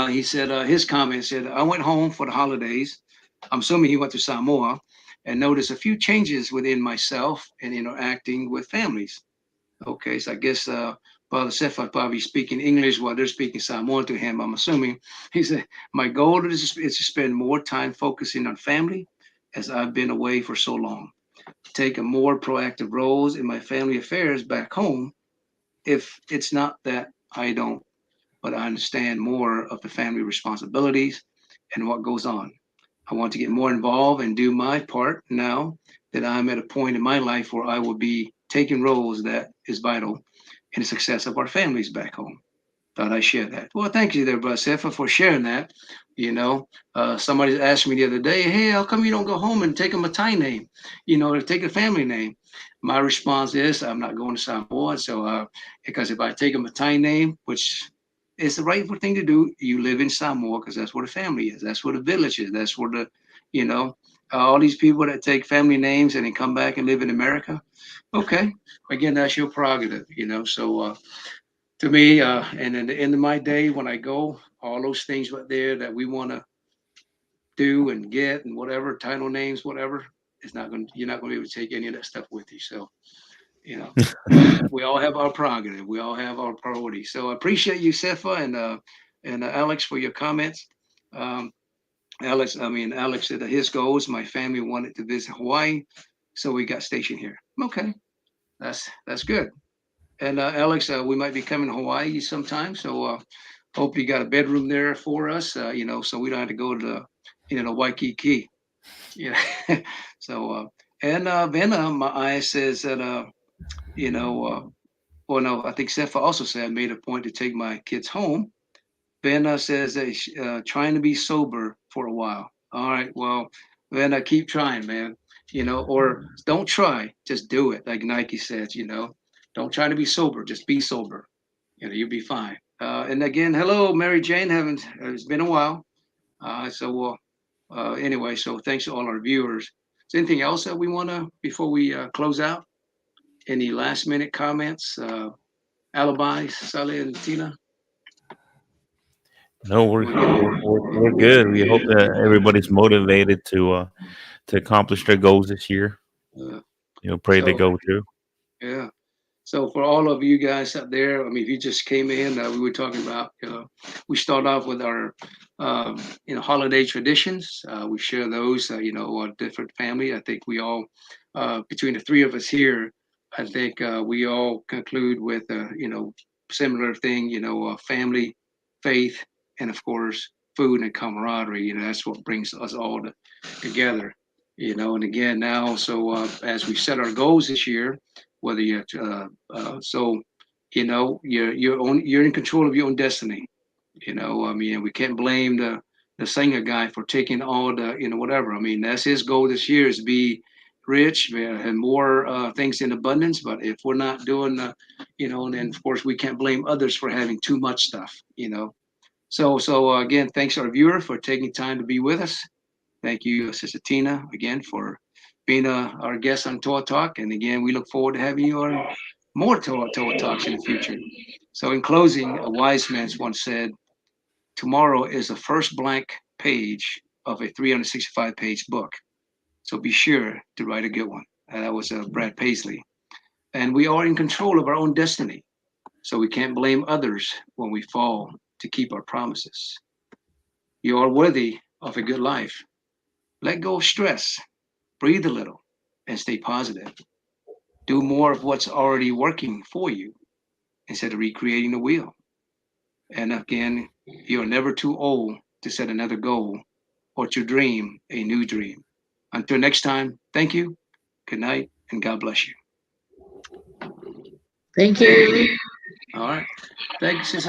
Speaker 2: he said, his comment said, I went home for the holidays. I'm assuming he went to Samoa and noticed a few changes within myself and interacting with families. Okay, so I guess Father Sefa probably speaking English while they're speaking Samoan to him. I'm assuming he said, "My goal is to spend more time focusing on family, as I've been away for so long. Take a more proactive roles in my family affairs back home. If it's not that I don't, but I understand more of the family responsibilities and what goes on. I want to get more involved and do my part now that I'm at a point in my life where I will be taking roles that is vital in the success of our families back home. Thought I share that. Well, thank you there, Brother Sefa, for sharing that. Somebody asked me the other day, hey, how come you don't go home and take a Matai name, or take a family name? My response is, I'm not going to Samoa. So, because if I take a Matai name, which is the right thing to do, you live in Samoa because that's where the family is. That's where the village is. That's where you know, all these people that take family names and then come back and live in America. Okay. Again, that's your prerogative, So, to me, and in the end of my day, when I go, all those things right there that we want to do and get and whatever, title names, whatever, it's not going to, you're not going to be able to take any of that stuff with you. So, you know, we all have our prerogative. We all have our priorities. So I appreciate you, Sefa, and Alex, for your comments. Um, Alex said that his goals, my family wanted to visit Hawaii, so we got stationed here. Okay, that's good. And Alex, we might be coming to Hawaii sometime, so hope you got a bedroom there for us. So we don't have to go to the Waikiki. Yeah. So and Vena, my eye says that you know, well, no, I think Sefa also said I made a point to take my kids home. Vena says that trying to be sober for a while. All right, well, Vena, keep trying, man. Or don't try, just do it. Like Nike says, don't try to be sober, just be sober. You'll be fine. And again, hello, Mary Jane. It's been a while. Anyway, so thanks to all our viewers. Is there anything else that we want to, before we close out? Any last minute comments? Alibis, Sally and Tina?
Speaker 3: No, we're good. We hope that everybody's motivated to accomplish their goals this year.
Speaker 2: Uh,
Speaker 3: Pray they
Speaker 2: so,
Speaker 3: go through.
Speaker 2: yeah. So for all of you guys out there, I mean, if you just came in, we were talking about, we start off with our, holiday traditions. We share those, our different family. I think we all, between the three of us here, I think we all conclude with, similar thing, family, faith, and of course, food and camaraderie. That's what brings us all together. And again, now, so as we set our goals this year, whether you're you're in control of your own destiny. We can't blame the singer guy for taking all the whatever. I mean, that's his goal this year, is to be rich and more things in abundance. But if we're not doing then of course we can't blame others for having too much stuff. So again, thanks to our viewer for taking time to be with us. Thank you, Sister Tina, again for being our guest on Toa Talk. And again, we look forward to having you on more Toa Talks in the future. So in closing, a wise man once said, tomorrow is the first blank page of a 365-page book. So be sure to write a good one. That was Brad Paisley. And we are in control of our own destiny. So we can't blame others when we fall to keep our promises. You are worthy of a good life. Let go of stress. Breathe a little and stay positive. Do more of what's already working for you instead of recreating the wheel. And again, you're never too old to set another goal or to dream a new dream. Until next time, thank you, good night, and God bless you.
Speaker 4: Thank you.
Speaker 2: All right. Thank you, Sister